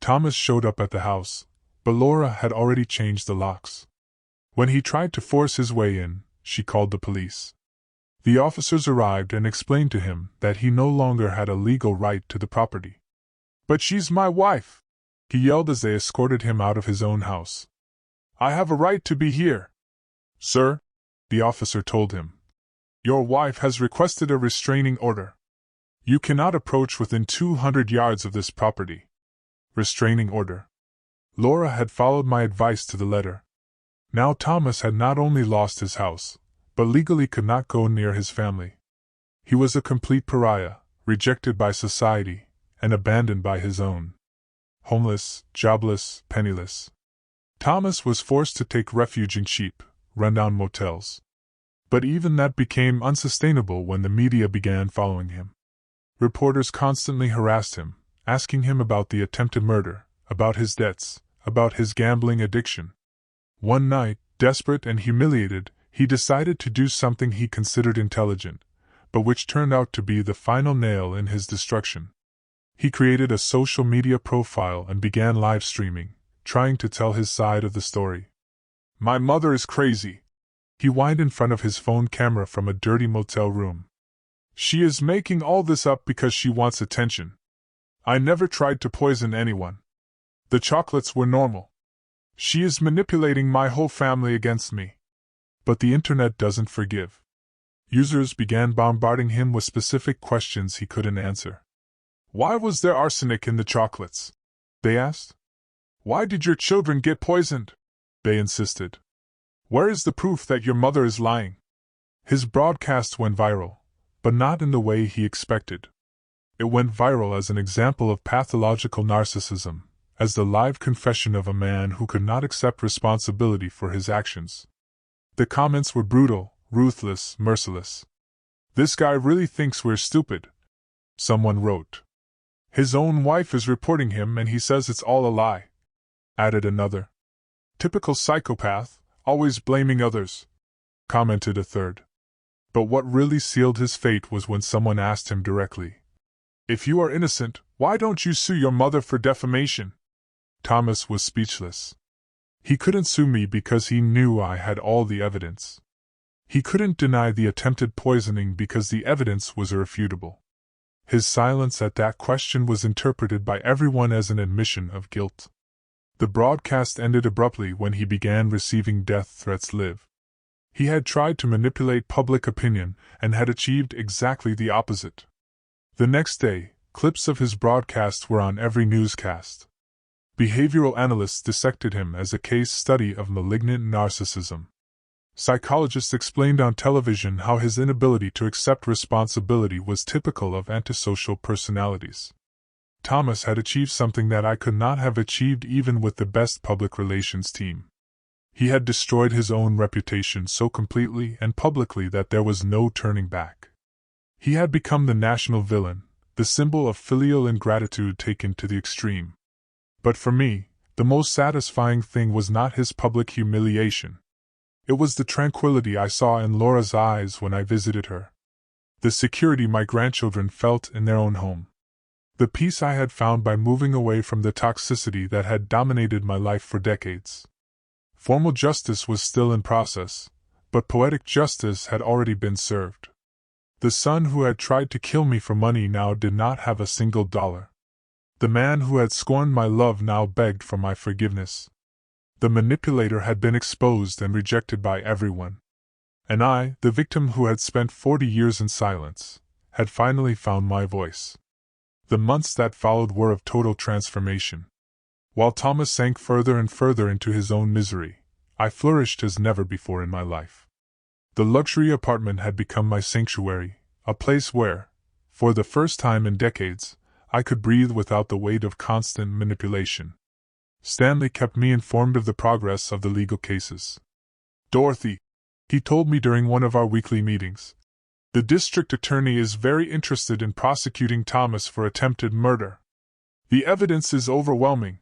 Thomas showed up at the house, but Laura had already changed the locks. When he tried to force his way in, she called the police. The officers arrived and explained to him that he no longer had a legal right to the property. "But she's my wife!" he yelled as they escorted him out of his own house. "I have a right to be here." "Sir," the officer told him, "your wife has requested a restraining order. You cannot approach within 200 yards of this property." Restraining order. Laura had followed my advice to the letter. Now Thomas had not only lost his house, but legally could not go near his family. He was a complete pariah, rejected by society, and abandoned by his own. Homeless, jobless, penniless. Thomas was forced to take refuge in cheap, rundown motels. But even that became unsustainable when the media began following him. Reporters constantly harassed him, asking him about the attempted murder, about his debts, about his gambling addiction. One night, desperate and humiliated, he decided to do something he considered intelligent, but which turned out to be the final nail in his destruction. He created a social media profile and began live streaming, trying to tell his side of the story. "My mother is crazy," he whined in front of his phone camera from a dirty motel room. "She is making all this up because she wants attention. I never tried to poison anyone. The chocolates were normal. She is manipulating my whole family against me." But the internet doesn't forgive. Users began bombarding him with specific questions he couldn't answer. "Why was there arsenic in the chocolates?" they asked. "Why did your children get poisoned?" they insisted. "Where is the proof that your mother is lying?" His broadcast went viral, but not in the way he expected. It went viral as an example of pathological narcissism, as the live confession of a man who could not accept responsibility for his actions. The comments were brutal, ruthless, merciless. "This guy really thinks we're stupid," someone wrote. "His own wife is reporting him and he says it's all a lie," added another. "Typical psychopath, always blaming others," commented a third. But what really sealed his fate was when someone asked him directly, "If you are innocent, why don't you sue your mother for defamation?" Thomas was speechless. He couldn't sue me because he knew I had all the evidence. He couldn't deny the attempted poisoning because the evidence was irrefutable. His silence at that question was interpreted by everyone as an admission of guilt. The broadcast ended abruptly when he began receiving death threats live. He had tried to manipulate public opinion and had achieved exactly the opposite. The next day, clips of his broadcast were on every newscast. Behavioral analysts dissected him as a case study of malignant narcissism. Psychologists explained on television how his inability to accept responsibility was typical of antisocial personalities. Thomas had achieved something that I could not have achieved even with the best public relations team. He had destroyed his own reputation so completely and publicly that there was no turning back. He had become the national villain, the symbol of filial ingratitude taken to the extreme. But for me, the most satisfying thing was not his public humiliation. It was the tranquility I saw in Laura's eyes when I visited her. The security my grandchildren felt in their own home. The peace I had found by moving away from the toxicity that had dominated my life for decades. Formal justice was still in process, but poetic justice had already been served. The son who had tried to kill me for money now did not have a single dollar. The man who had scorned my love now begged for my forgiveness. The manipulator had been exposed and rejected by everyone. And I, the victim who had spent 40 years in silence, had finally found my voice. The months that followed were of total transformation. While Thomas sank further and further into his own misery, I flourished as never before in my life. The luxury apartment had become my sanctuary, a place where, for the first time in decades, I could breathe without the weight of constant manipulation. Stanley kept me informed of the progress of the legal cases. "Dorothy," he told me during one of our weekly meetings, "the district attorney is very interested in prosecuting Thomas for attempted murder. The evidence is overwhelming.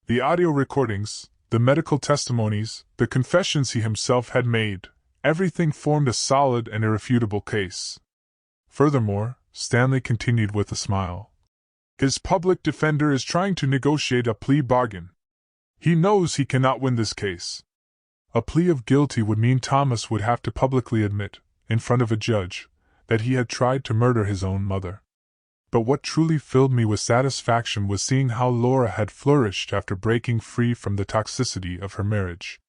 The audio recordings, the medical testimonies, the confessions he himself had made, everything formed a solid and irrefutable case. Furthermore," Stanley continued with a smile, "his public defender is trying to negotiate a plea bargain. He knows he cannot win this case. A plea of guilty would mean Thomas would have to publicly admit, in front of a judge, that he had tried to murder his own mother. But what truly filled me with satisfaction was seeing how Laura had flourished after breaking free from the toxicity of her marriage.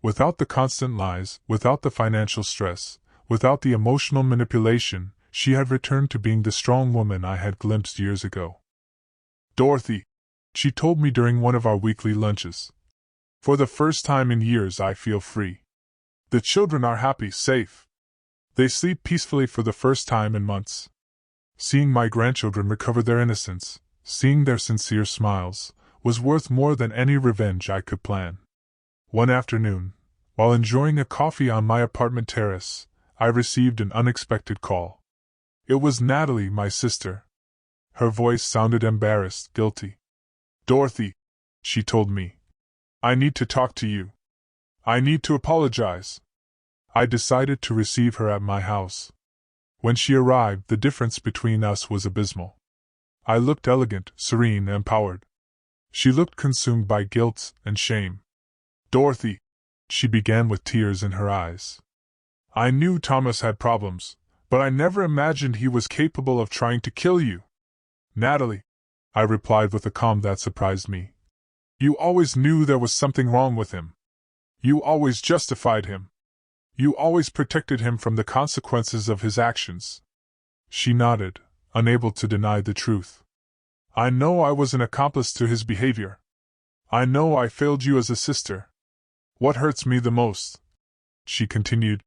Without the constant lies, without the financial stress, without the emotional manipulation, she had returned to being the strong woman I had glimpsed years ago. "Dorothy," she told me during one of our weekly lunches, "for the first time in years I feel free. The children are happy, safe. They sleep peacefully for the first time in months. Seeing my grandchildren recover their innocence, seeing their sincere smiles, was worth more than any revenge I could plan." One afternoon, while enjoying a coffee on my apartment terrace, I received an unexpected call. It was Natalie, my sister. Her voice sounded embarrassed, guilty. "Dorothy," she told me, "I need to talk to you. I need to apologize." I decided to receive her at my house. When she arrived, the difference between us was abysmal. I looked elegant, serene, and empowered. She looked consumed by guilt and shame. "Dorothy," she began with tears in her eyes, "I knew Thomas had problems, but I never imagined he was capable of trying to kill you." "Natalie," I replied with a calm that surprised me, "you always knew there was something wrong with him. You always justified him. You always protected him from the consequences of his actions." She nodded, unable to deny the truth. "I know I was an accomplice to his behavior. I know I failed you as a sister. What hurts me the most," she continued,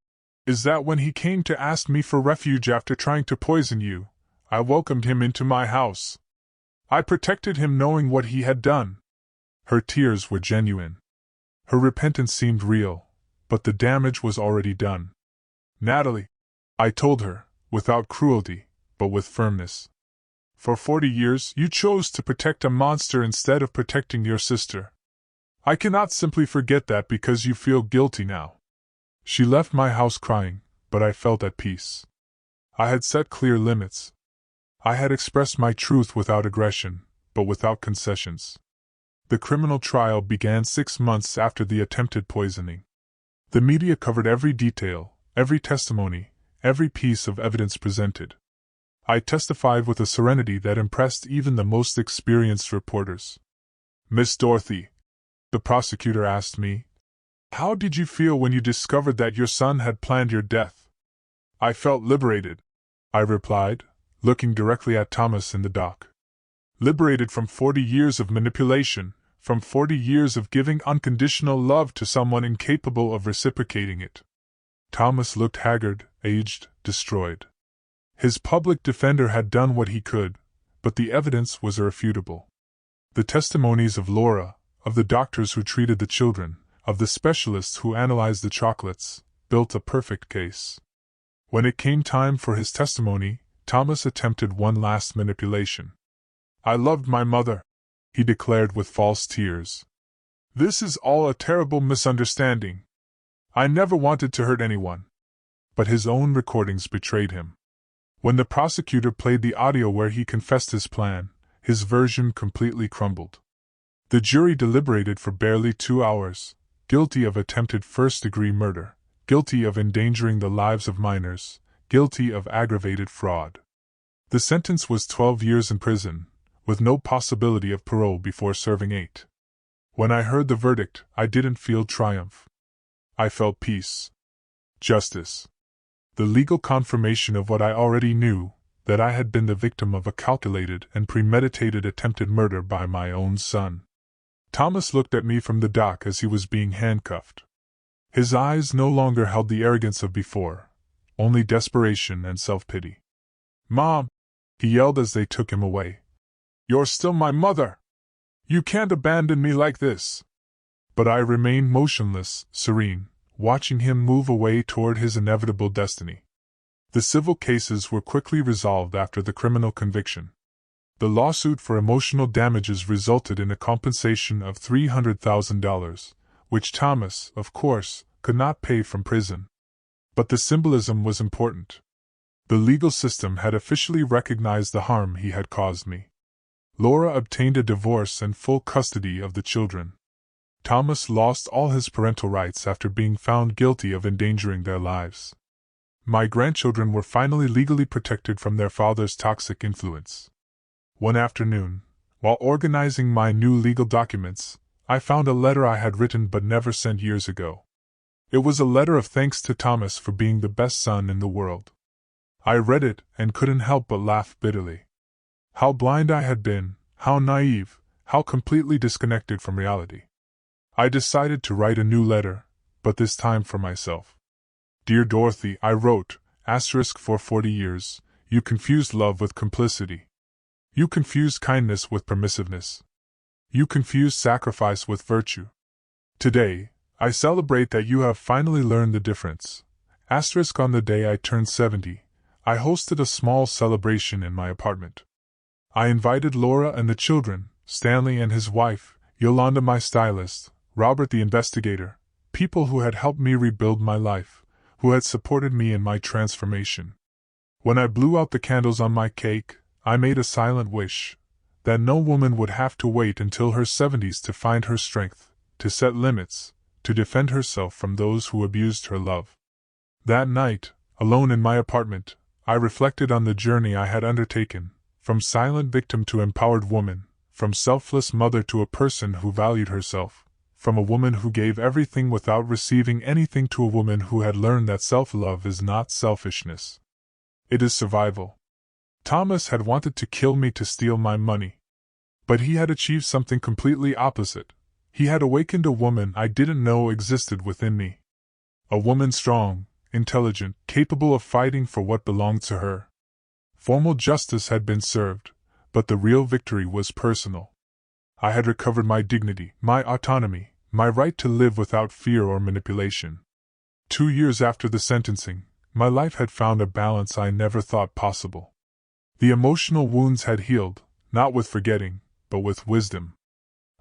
"is that when he came to ask me for refuge after trying to poison you, I welcomed him into my house. I protected him knowing what he had done." Her tears were genuine. Her repentance seemed real, but the damage was already done. "Natalie," I told her, without cruelty, but with firmness, "for 40 years you chose to protect a monster instead of protecting your sister. I cannot simply forget that because you feel guilty now." She left my house crying, but I felt at peace. I had set clear limits. I had expressed my truth without aggression, but without concessions. The criminal trial began 6 months after the attempted poisoning. The media covered every detail, every testimony, every piece of evidence presented. I testified with a serenity that impressed even the most experienced reporters. "Miss Dorothy," the prosecutor asked me, "how did you feel when you discovered that your son had planned your death?" "I felt liberated," I replied, looking directly at Thomas in the dock. "Liberated from 40 years of manipulation, from 40 years of giving unconditional love to someone incapable of reciprocating it." Thomas looked haggard, aged, destroyed. His public defender had done what he could, but the evidence was irrefutable. The testimonies of Laura, of the doctors who treated the children, of the specialists who analyzed the chocolates, built a perfect case. When it came time for his testimony, Thomas attempted one last manipulation. "I loved my mother," he declared with false tears. "This is all a terrible misunderstanding. I never wanted to hurt anyone." But his own recordings betrayed him. When the prosecutor played the audio where he confessed his plan, his version completely crumbled. The jury deliberated for barely 2 hours, guilty of attempted first-degree murder, guilty of endangering the lives of minors, guilty of aggravated fraud. The sentence was 12 years in prison, with no possibility of parole before serving 8. When I heard the verdict, I didn't feel triumph. I felt peace. Justice. The legal confirmation of what I already knew, that I had been the victim of a calculated and premeditated attempted murder by my own son. Thomas looked at me from the dock as he was being handcuffed. His eyes no longer held the arrogance of before, only desperation and self-pity. "Mom!" he yelled as they took him away. "You're still my mother! You can't abandon me like this!" But I remained motionless, serene, watching him move away toward his inevitable destiny. The civil cases were quickly resolved after the criminal conviction. The lawsuit for emotional damages resulted in a compensation of $300,000, which Thomas, of course, could not pay from prison. But the symbolism was important. The legal system had officially recognized the harm he had caused me. Laura obtained a divorce and full custody of the children. Thomas lost all his parental rights after being found guilty of endangering their lives. My grandchildren were finally legally protected from their father's toxic influence. One afternoon, while organizing my new legal documents, I found a letter I had written but never sent years ago. It was a letter of thanks to Thomas for being the best son in the world. I read it and couldn't help but laugh bitterly. How blind I had been, how naive, how completely disconnected from reality. I decided to write a new letter, but this time for myself. "Dear Dorothy," I wrote, for 40 years, you confused love with complicity. You confused kindness with permissiveness. You confused sacrifice with virtue. Today, I celebrate that you have finally learned the difference. On the day I turned 70, I hosted a small celebration in my apartment. I invited Laura and the children, Stanley and his wife, Yolanda my stylist, Robert the investigator, people who had helped me rebuild my life, who had supported me in my transformation. When I blew out the candles on my cake, I made a silent wish that no woman would have to wait until her 70s to find her strength, to set limits, to defend herself from those who abused her love. That night, alone in my apartment, I reflected on the journey I had undertaken, from silent victim to empowered woman, from selfless mother to a person who valued herself, from a woman who gave everything without receiving anything to a woman who had learned that self-love is not selfishness. It is survival. Thomas had wanted to kill me to steal my money. But he had achieved something completely opposite. He had awakened a woman I didn't know existed within me. A woman strong, intelligent, capable of fighting for what belonged to her. Formal justice had been served, but the real victory was personal. I had recovered my dignity, my autonomy, my right to live without fear or manipulation. 2 years after the sentencing, my life had found a balance I never thought possible. The emotional wounds had healed, not with forgetting, but with wisdom.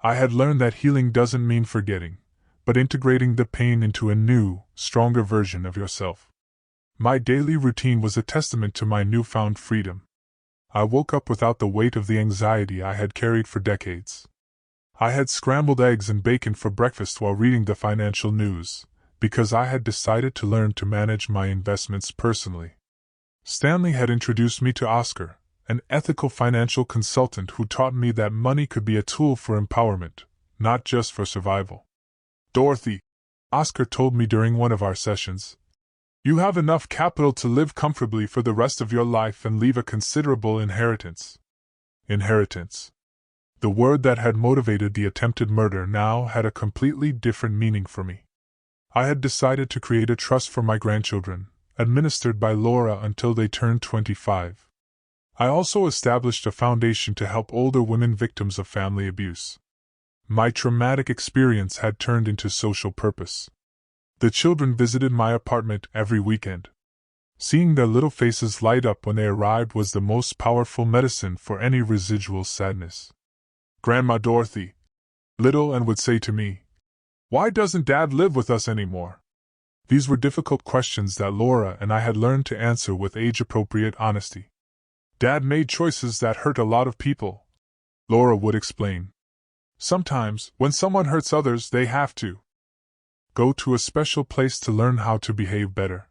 I had learned that healing doesn't mean forgetting, but integrating the pain into a new, stronger version of yourself. My daily routine was a testament to my newfound freedom. I woke up without the weight of the anxiety I had carried for decades. I had scrambled eggs and bacon for breakfast while reading the financial news, because I had decided to learn to manage my investments personally. Stanley had introduced me to Oscar, an ethical financial consultant who taught me that money could be a tool for empowerment, not just for survival. "Dorothy," Oscar told me during one of our sessions, "you have enough capital to live comfortably for the rest of your life and leave a considerable inheritance." Inheritance. The word that had motivated the attempted murder now had a completely different meaning for me. I had decided to create a trust for my grandchildren, administered by Laura until they turned 25. I also established a foundation to help older women victims of family abuse. My traumatic experience had turned into social purpose. The children visited my apartment every weekend. Seeing their little faces light up when they arrived was the most powerful medicine for any residual sadness. Grandma Dorothy, little and would say to me, "Why doesn't Dad live with us anymore?" These were difficult questions that Laura and I had learned to answer with age-appropriate honesty. "Dad made choices that hurt a lot of people," Laura would explain. "Sometimes, when someone hurts others, they have to go to a special place to learn how to behave better."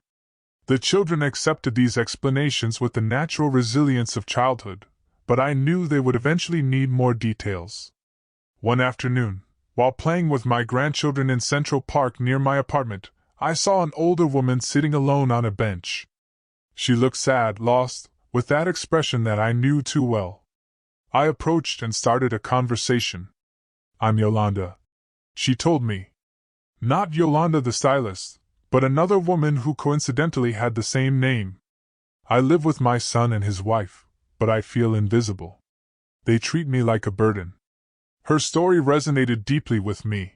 The children accepted these explanations with the natural resilience of childhood, but I knew they would eventually need more details. One afternoon, while playing with my grandchildren in Central Park near my apartment, I saw an older woman sitting alone on a bench. She looked sad, lost, with that expression that I knew too well. I approached and started a conversation. I'm Yolanda, she told me. Not Yolanda the stylist, but another woman who coincidentally had the same name. I live with my son and his wife, but I feel invisible. They treat me like a burden. Her story resonated deeply with me.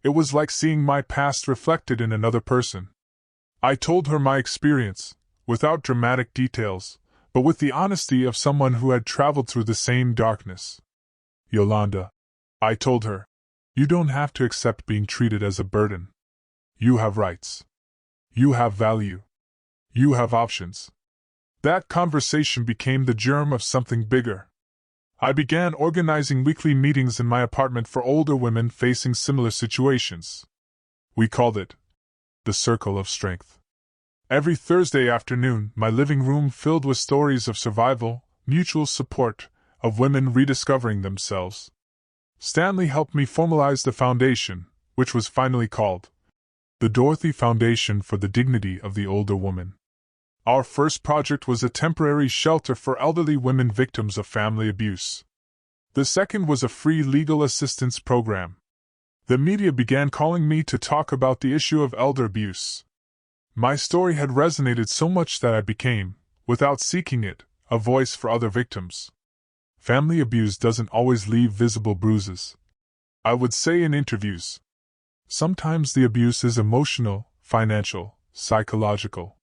It was like seeing my past reflected in another person. I told her my experience, without dramatic details, but with the honesty of someone who had traveled through the same darkness. Yolanda, I told her, you don't have to accept being treated as a burden. You have rights. You have value. You have options. That conversation became the germ of something bigger. I began organizing weekly meetings in my apartment for older women facing similar situations. We called it the Circle of Strength. Every Thursday afternoon, my living room filled with stories of survival, mutual support, of women rediscovering themselves. Stanley helped me formalize the foundation, which was finally called the Dorothy Foundation for the Dignity of the Older Woman. Our first project was a temporary shelter for elderly women victims of family abuse. The second was a free legal assistance program. The media began calling me to talk about the issue of elder abuse. My story had resonated so much that I became, without seeking it, a voice for other victims. Family abuse doesn't always leave visible bruises, I would say in interviews. Sometimes the abuse is emotional, financial, psychological.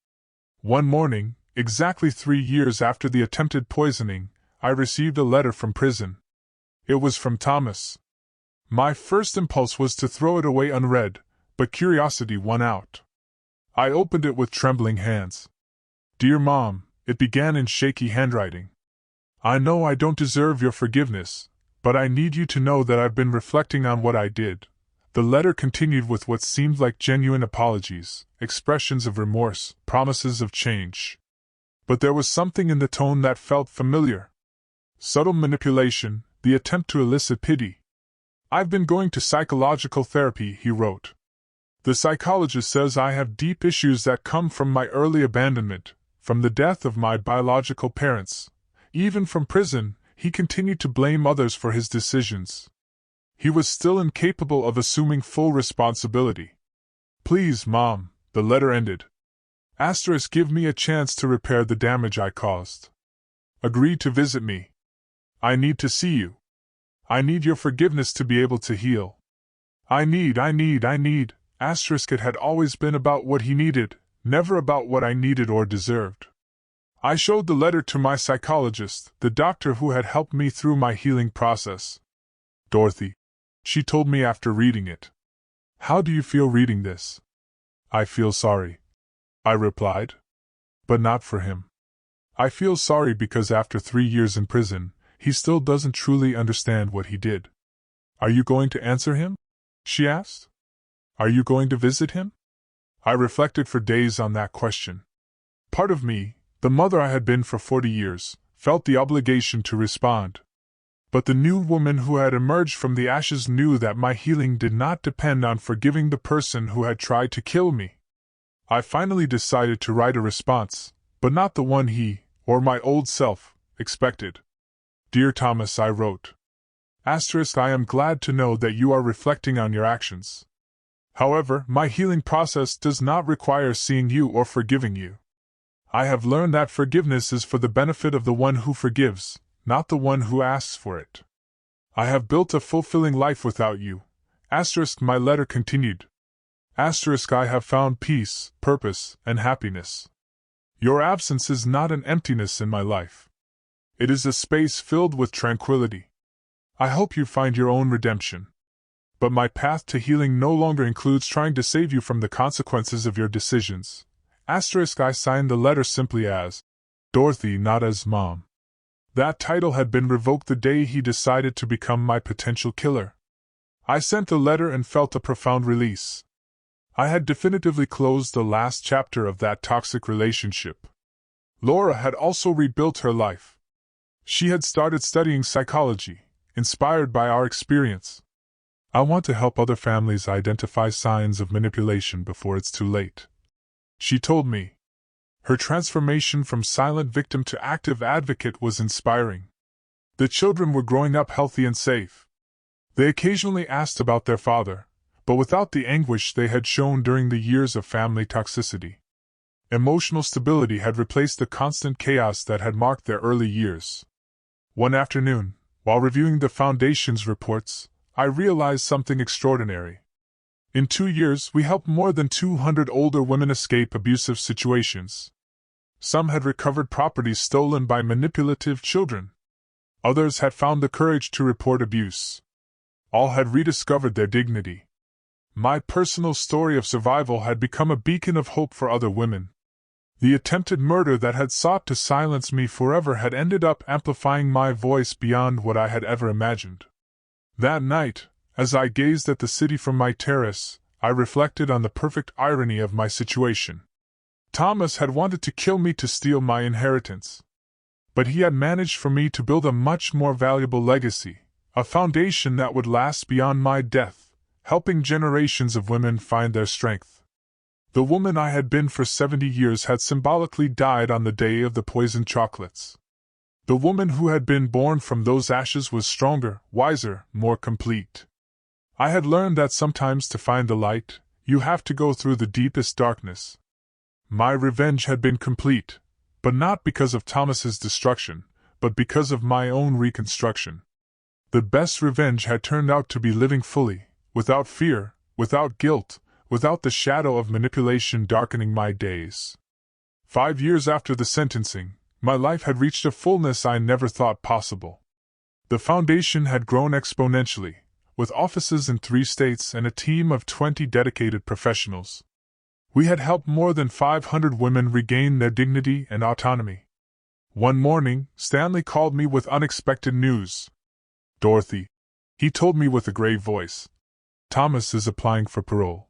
One morning, exactly 3 years after the attempted poisoning, I received a letter from prison. It was from Thomas. My first impulse was to throw it away unread, but curiosity won out. I opened it with trembling hands. Dear Mom, it began in shaky handwriting. I know I don't deserve your forgiveness, but I need you to know that I've been reflecting on what I did. The letter continued with what seemed like genuine apologies, expressions of remorse, promises of change. But there was something in the tone that felt familiar. Subtle manipulation, the attempt to elicit pity. I've been going to psychological therapy, he wrote. The psychologist says I have deep issues that come from my early abandonment, from the death of my biological parents. Even from prison, he continued to blame others for his decisions. He was still incapable of assuming full responsibility. Please, Mom, the letter ended. *, give me a chance to repair the damage I caused. Agree to visit me. I need to see you. I need your forgiveness to be able to heal. I need. *, it had always been about what he needed, never about what I needed or deserved. I showed the letter to my psychologist, the doctor who had helped me through my healing process. Dorothy, she told me after reading it. How do you feel reading this? I feel sorry, I replied. But not for him. I feel sorry because after 3 years in prison, he still doesn't truly understand what he did. Are you going to answer him? She asked. Are you going to visit him? I reflected for days on that question. Part of me, the mother I had been for 40 years, felt the obligation to respond. But the new woman who had emerged from the ashes knew that my healing did not depend on forgiving the person who had tried to kill me. I finally decided to write a response, but not the one he, or my old self, expected. Dear Thomas, I wrote. *, I am glad to know that you are reflecting on your actions. However, my healing process does not require seeing you or forgiving you. I have learned that forgiveness is for the benefit of the one who forgives, not the one who asks for it. I have built a fulfilling life without you. *, my letter continued. *, I have found peace, purpose, and happiness. Your absence is not an emptiness in my life. It is a space filled with tranquility. I hope you find your own redemption. But my path to healing no longer includes trying to save you from the consequences of your decisions. *, I signed the letter simply as Dorothy, not as Mom. That title had been revoked the day he decided to become my potential killer. I sent the letter and felt a profound release. I had definitively closed the last chapter of that toxic relationship. Laura had also rebuilt her life. She had started studying psychology, inspired by our experience. I want to help other families identify signs of manipulation before it's too late, she told me. Her transformation from silent victim to active advocate was inspiring. The children were growing up healthy and safe. They occasionally asked about their father, but without the anguish they had shown during the years of family toxicity. Emotional stability had replaced the constant chaos that had marked their early years. One afternoon, while reviewing the Foundation's reports, I realized something extraordinary. In 2 years, we helped more than 200 older women escape abusive situations. Some had recovered properties stolen by manipulative children. Others had found the courage to report abuse. All had rediscovered their dignity. My personal story of survival had become a beacon of hope for other women. The attempted murder that had sought to silence me forever had ended up amplifying my voice beyond what I had ever imagined. That night, as I gazed at the city from my terrace, I reflected on the perfect irony of my situation. Thomas had wanted to kill me to steal my inheritance. But he had managed for me to build a much more valuable legacy, a foundation that would last beyond my death, helping generations of women find their strength. The woman I had been for 70 years had symbolically died on the day of the poisoned chocolates. The woman who had been born from those ashes was stronger, wiser, more complete. I had learned that sometimes to find the light, you have to go through the deepest darkness. My revenge had been complete, but not because of Thomas's destruction, but because of my own reconstruction. The best revenge had turned out to be living fully, without fear, without guilt, without the shadow of manipulation darkening my days. 5 years after the sentencing, my life had reached a fullness I never thought possible. The Foundation had grown exponentially, with offices in 3 states and a team of 20 dedicated professionals. We had helped more than 500 women regain their dignity and autonomy. One morning, Stanley called me with unexpected news. "Dorothy," he told me with a grave voice, "Thomas is applying for parole.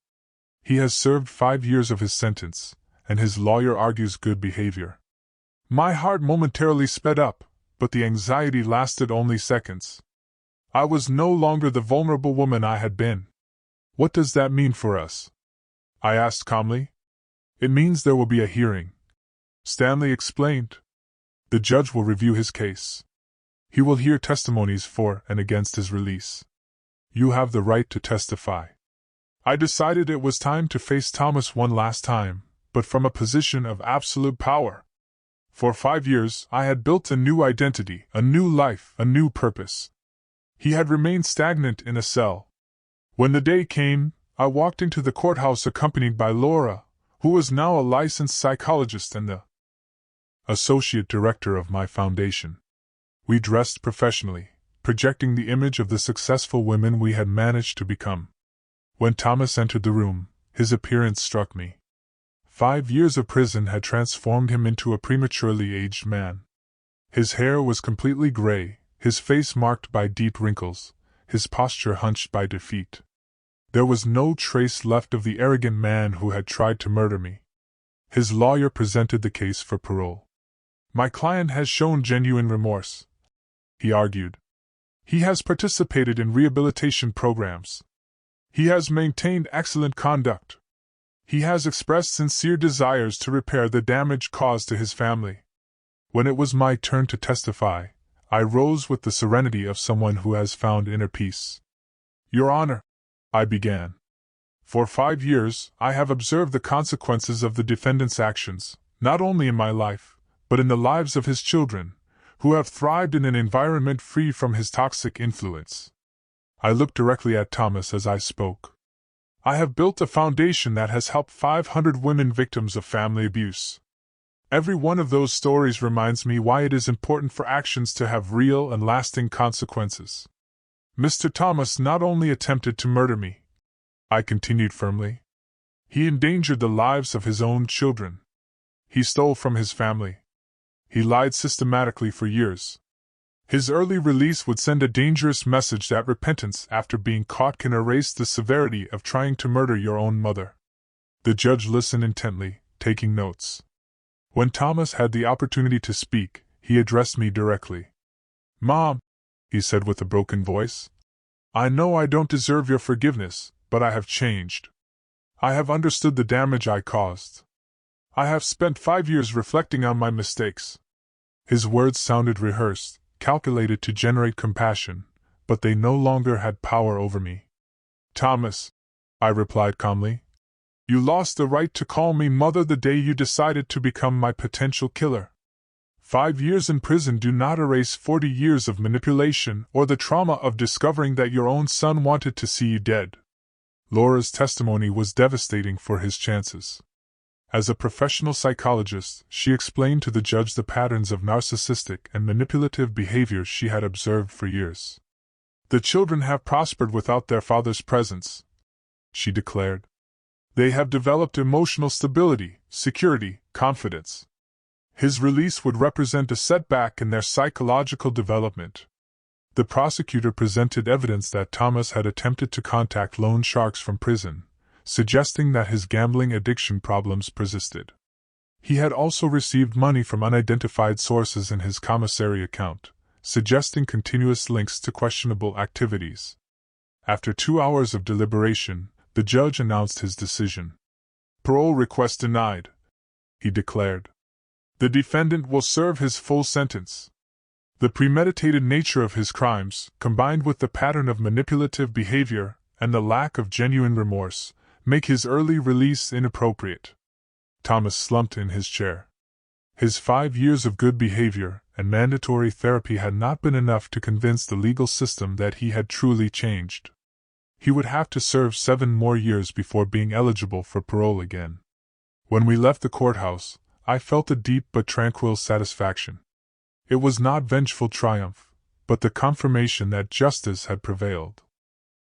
He has served 5 years of his sentence, and his lawyer argues good behavior." My heart momentarily sped up, but the anxiety lasted only seconds. I was no longer the vulnerable woman I had been. "What does that mean for us?" I asked calmly. "It means there will be a hearing," Stanley explained. "The judge will review his case. He will hear testimonies for and against his release. You have the right to testify." I decided it was time to face Thomas one last time, but from a position of absolute power. For 5 years, I had built a new identity, a new life, a new purpose. He had remained stagnant in a cell. When the day came, I walked into the courthouse accompanied by Laura, who was now a licensed psychologist and the associate director of my foundation. We dressed professionally, projecting the image of the successful women we had managed to become. When Thomas entered the room, his appearance struck me. 5 years of prison had transformed him into a prematurely aged man. His hair was completely gray, his face marked by deep wrinkles, his posture hunched by defeat. There was no trace left of the arrogant man who had tried to murder me. His lawyer presented the case for parole. "My client has shown genuine remorse," he argued. "He has participated in rehabilitation programs. He has maintained excellent conduct. He has expressed sincere desires to repair the damage caused to his family." When it was my turn to testify, I rose with the serenity of someone who has found inner peace. "Your Honor," I began, "for 5 years, I have observed the consequences of the defendant's actions, not only in my life, but in the lives of his children, who have thrived in an environment free from his toxic influence." I looked directly at Thomas as I spoke. "I have built a foundation that has helped 500 women victims of family abuse. Every one of those stories reminds me why it is important for actions to have real and lasting consequences. Mr. Thomas not only attempted to murder me," I continued firmly. "He endangered the lives of his own children. He stole from his family. He lied systematically for years. His early release would send a dangerous message that repentance after being caught can erase the severity of trying to murder your own mother." The judge listened intently, taking notes. When Thomas had the opportunity to speak, he addressed me directly. "Mom," he said with a broken voice, "I know I don't deserve your forgiveness, but I have changed. I have understood the damage I caused. I have spent 5 years reflecting on my mistakes." His words sounded rehearsed, calculated to generate compassion, but they no longer had power over me. Thomas, I replied calmly, you lost the right to call me mother the day you decided to become my potential killer. 5 years in prison do not erase 40 years of manipulation or the trauma of discovering that your own son wanted to see you dead. Laura's testimony was devastating for his chances. As a professional psychologist, she explained to the judge the patterns of narcissistic and manipulative behavior she had observed for years. The children have prospered without their father's presence, she declared. They have developed emotional stability, security, confidence. His release would represent a setback in their psychological development. The prosecutor presented evidence that Thomas had attempted to contact loan sharks from prison, suggesting that his gambling addiction problems persisted. He had also received money from unidentified sources in his commissary account, suggesting continuous links to questionable activities. After 2 hours of deliberation, the judge announced his decision. Parole request denied, he declared. The defendant will serve his full sentence. The premeditated nature of his crimes, combined with the pattern of manipulative behavior and the lack of genuine remorse, make his early release inappropriate. Thomas slumped in his chair. His 5 years of good behavior and mandatory therapy had not been enough to convince the legal system that he had truly changed. He would have to serve 7 more years before being eligible for parole again. When we left the courthouse, I felt a deep but tranquil satisfaction. It was not vengeful triumph, but the confirmation that justice had prevailed.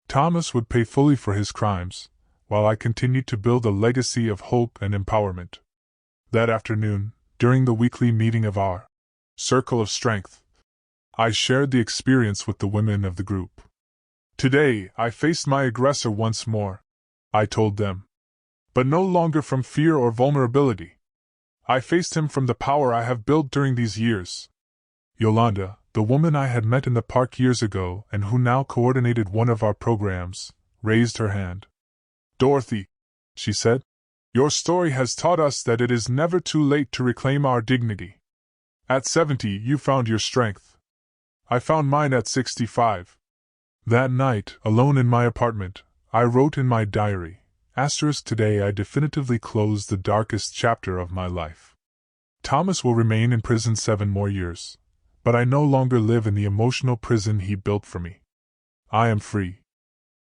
Thomas would pay fully for his crimes, while I continued to build a legacy of hope and empowerment. That afternoon, during the weekly meeting of our Circle of Strength, I shared the experience with the women of the group. Today, I faced my aggressor once more, I told them. But no longer from fear or vulnerability. I faced him from the power I have built during these years. Yolanda, the woman I had met in the park years ago and who now coordinated one of our programs, raised her hand. Dorothy, she said, your story has taught us that it is never too late to reclaim our dignity. At 70, you found your strength. I found mine at 65. That night, alone in my apartment, I wrote in my diary, Today I definitively closed the darkest chapter of my life. Thomas will remain in prison 7 more years, but I no longer live in the emotional prison he built for me. I am free.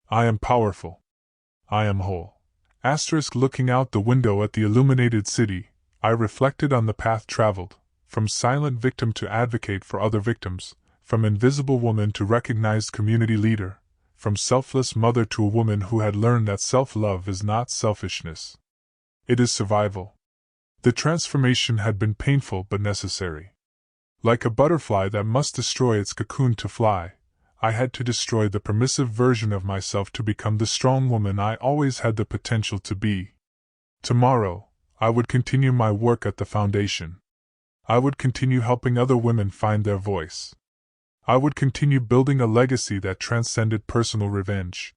I am powerful. I am whole. Looking out the window at the illuminated city, I reflected on the path traveled, from silent victim to advocate for other victims, from invisible woman to recognized community leader, from selfless mother to a woman who had learned that self-love is not selfishness. It is survival. The transformation had been painful but necessary. Like a butterfly that must destroy its cocoon to fly, I had to destroy the permissive version of myself to become the strong woman I always had the potential to be. Tomorrow, I would continue my work at the foundation. I would continue helping other women find their voice. I would continue building a legacy that transcended personal revenge.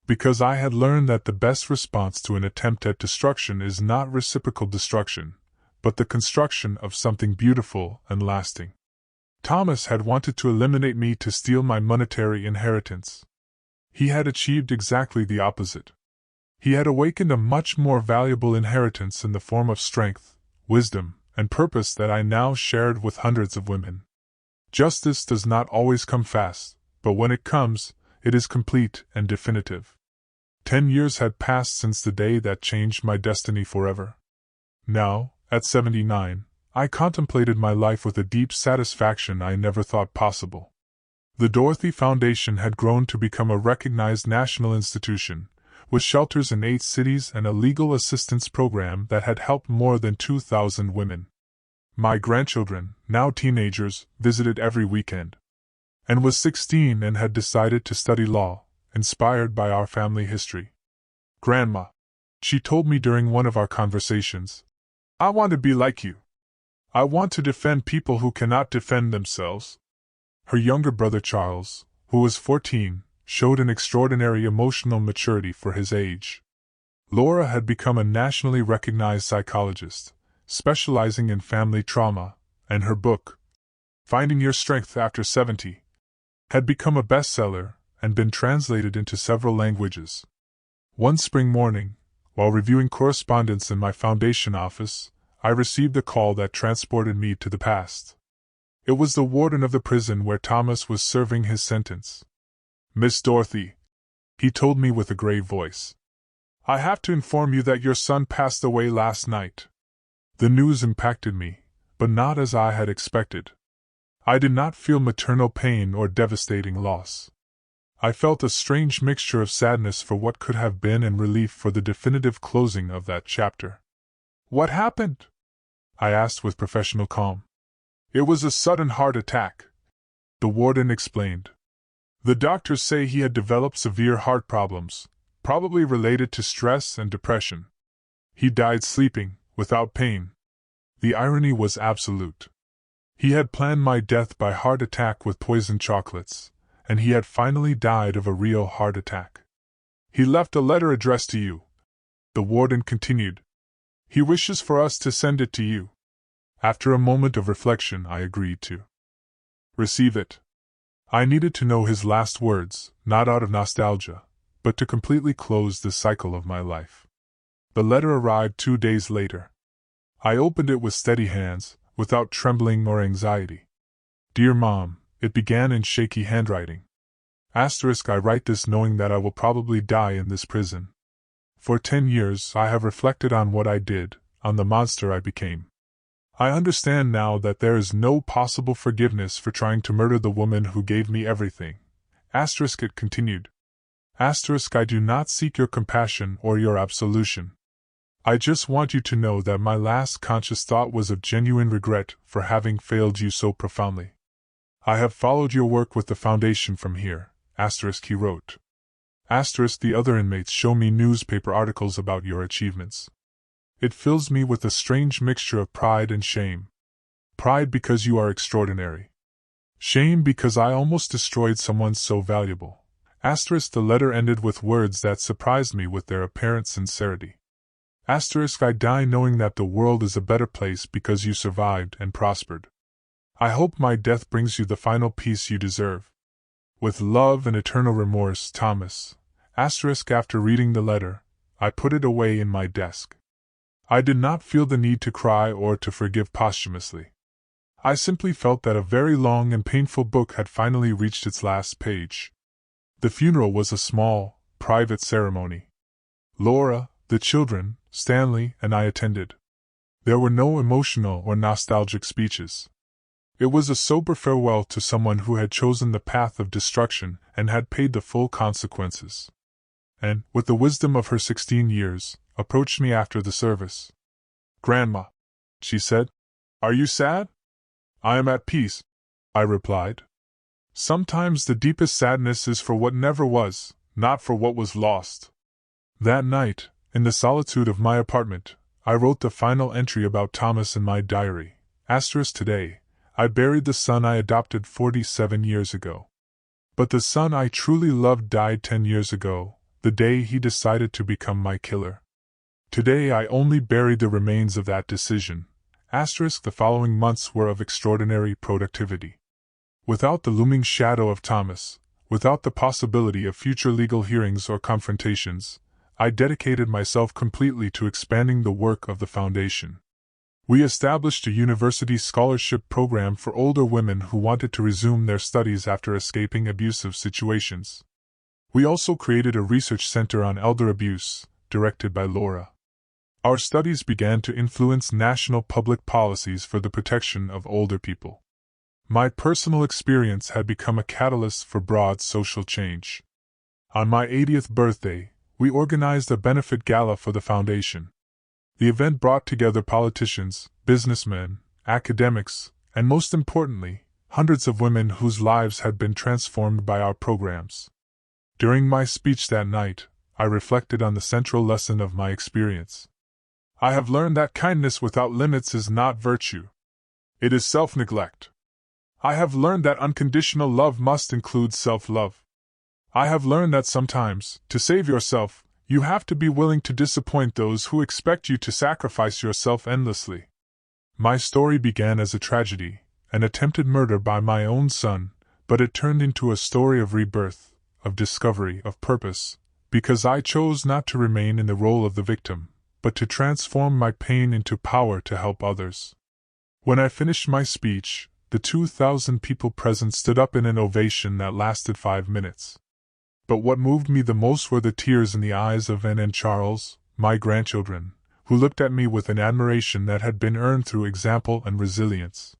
Because I had learned that the best response to an attempt at destruction is not reciprocal destruction, but the construction of something beautiful and lasting. Thomas had wanted to eliminate me to steal my monetary inheritance. He had achieved exactly the opposite. He had awakened a much more valuable inheritance in the form of strength, wisdom, and purpose that I now shared with hundreds of women. Justice does not always come fast, but when it comes, it is complete and definitive. 10 years had passed since the day that changed my destiny forever. Now, at 79, I contemplated my life with a deep satisfaction I never thought possible. The Dorothy Foundation had grown to become a recognized national institution, with shelters in 8 cities and a legal assistance program that had helped more than 2,000 women. My grandchildren, now teenagers, visited every weekend. And was 16 and had decided to study law, inspired by our family history. Grandma, she told me during one of our conversations, I want to be like you. I want to defend people who cannot defend themselves. Her younger brother Charles, who was 14, showed an extraordinary emotional maturity for his age. Laura had become a nationally recognized psychologist, specializing in family trauma, and her book, Finding Your Strength After 70, had become a bestseller and been translated into several languages. One spring morning, while reviewing correspondence in my foundation office, I received a call that transported me to the past. It was the warden of the prison where Thomas was serving his sentence. "Miss Dorothy," he told me with a grave voice, "I have to inform you that your son passed away last night." The news impacted me, but not as I had expected. I did not feel maternal pain or devastating loss. I felt a strange mixture of sadness for what could have been and relief for the definitive closing of that chapter. "What happened?" I asked with professional calm. "It was a sudden heart attack," the warden explained. "The doctors say he had developed severe heart problems, probably related to stress and depression. He died sleeping, without pain." The irony was absolute. He had planned my death by heart attack with poisoned chocolates, and he had finally died of a real heart attack. "He left a letter addressed to you," the warden continued. "He wishes for us to send it to you." After a moment of reflection, I agreed to receive it. I needed to know his last words, not out of nostalgia, but to completely close the cycle of my life. The letter arrived 2 days later. I opened it with steady hands, without trembling or anxiety. "Dear Mom," it began in shaky handwriting. I write this knowing that I will probably die in this prison. For 10 years I have reflected on what I did, on the monster I became. I understand now that there is no possible forgiveness for trying to murder the woman who gave me everything. It continued. I do not seek your compassion or your absolution. I just want you to know that my last conscious thought was of genuine regret for having failed you so profoundly. I have followed your work with the Foundation from here, he wrote. The other inmates show me newspaper articles about your achievements. It fills me with a strange mixture of pride and shame. Pride because you are extraordinary. Shame because I almost destroyed someone so valuable. The letter ended with words that surprised me with their apparent sincerity. I die knowing that the world is a better place because you survived and prospered. I hope my death brings you the final peace you deserve. With love and eternal remorse, Thomas. After reading the letter, I put it away in my desk. I did not feel the need to cry or to forgive posthumously. I simply felt that a very long and painful book had finally reached its last page. The funeral was a small, private ceremony. Laura, the children, Stanley, and I attended. There were no emotional or nostalgic speeches. It was a sober farewell to someone who had chosen the path of destruction and had paid the full consequences. And, with the wisdom of her 16 years, approached me after the service. "Grandma," she said, "are you sad?" "I am at peace," I replied. Sometimes the deepest sadness is for what never was, not for what was lost. That night, in the solitude of my apartment, I wrote the final entry about Thomas in my diary. Today, I buried the son I adopted 47 years ago. But the son I truly loved died 10 years ago, the day he decided to become my killer. Today I only buried the remains of that decision. The following months were of extraordinary productivity. Without the looming shadow of Thomas, without the possibility of future legal hearings or confrontations, I dedicated myself completely to expanding the work of the Foundation. We established a university scholarship program for older women who wanted to resume their studies after escaping abusive situations. We also created a research center on elder abuse, directed by Laura. Our studies began to influence national public policies for the protection of older people. My personal experience had become a catalyst for broad social change. On my 80th birthday, we organized a benefit gala for the Foundation. The event brought together politicians, businessmen, academics, and most importantly, hundreds of women whose lives had been transformed by our programs. During my speech that night, I reflected on the central lesson of my experience. I have learned that kindness without limits is not virtue. It is self-neglect. I have learned that unconditional love must include self-love. I have learned that sometimes, to save yourself, you have to be willing to disappoint those who expect you to sacrifice yourself endlessly. My story began as a tragedy, an attempted murder by my own son, But it turned into a story of rebirth, of discovery, of purpose, because I chose not to remain in the role of the victim, but to transform my pain into power to help others. When I finished my speech, the 2,000 people present stood up in an ovation that lasted 5 minutes. But what moved me the most were the tears in the eyes of Anne and Charles, my grandchildren, who looked at me with an admiration that had been earned through example and resilience.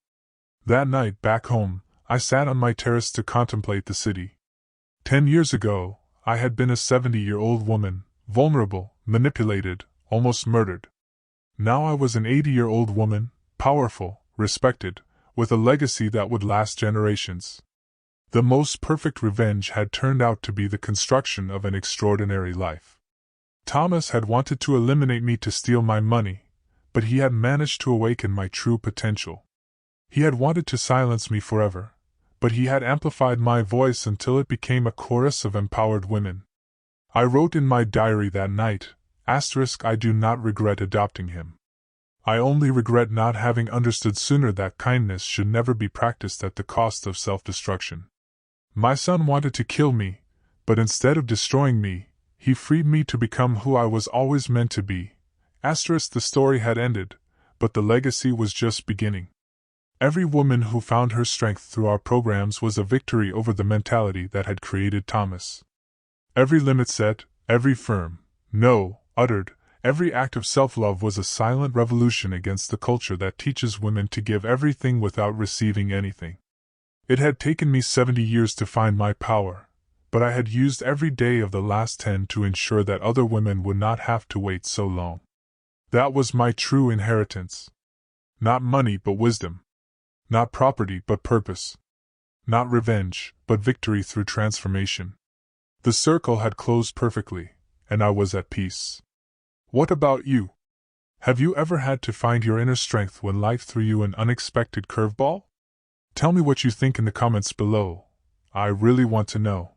That night, back home, I sat on my terrace to contemplate the city. 10 years ago, I had been a 70-year-old woman, vulnerable, manipulated, almost murdered. Now I was an 80-year-old woman, powerful, respected, with a legacy that would last generations. The most perfect revenge had turned out to be the construction of an extraordinary life. Thomas had wanted to eliminate me to steal my money, but he had managed to awaken my true potential. He had wanted to silence me forever, but he had amplified my voice until it became a chorus of empowered women. I wrote in my diary that night, I do not regret adopting him. I only regret not having understood sooner that kindness should never be practiced at the cost of self-destruction. My son wanted to kill me, but instead of destroying me, he freed me to become who I was always meant to be. The story had ended, but the legacy was just beginning. Every woman who found her strength through our programs was a victory over the mentality that had created Thomas. Every limit set, every firm no uttered, every act of self-love was a silent revolution against the culture that teaches women to give everything without receiving anything. It had taken me 70 years to find my power, but I had used every day of the last 10 to ensure that other women would not have to wait so long. That was my true inheritance. Not money but wisdom. Not property but purpose. Not revenge, but victory through transformation. The circle had closed perfectly, and I was at peace. What about you? Have you ever had to find your inner strength when life threw you an unexpected curveball? Tell me what you think in the comments below. I really want to know.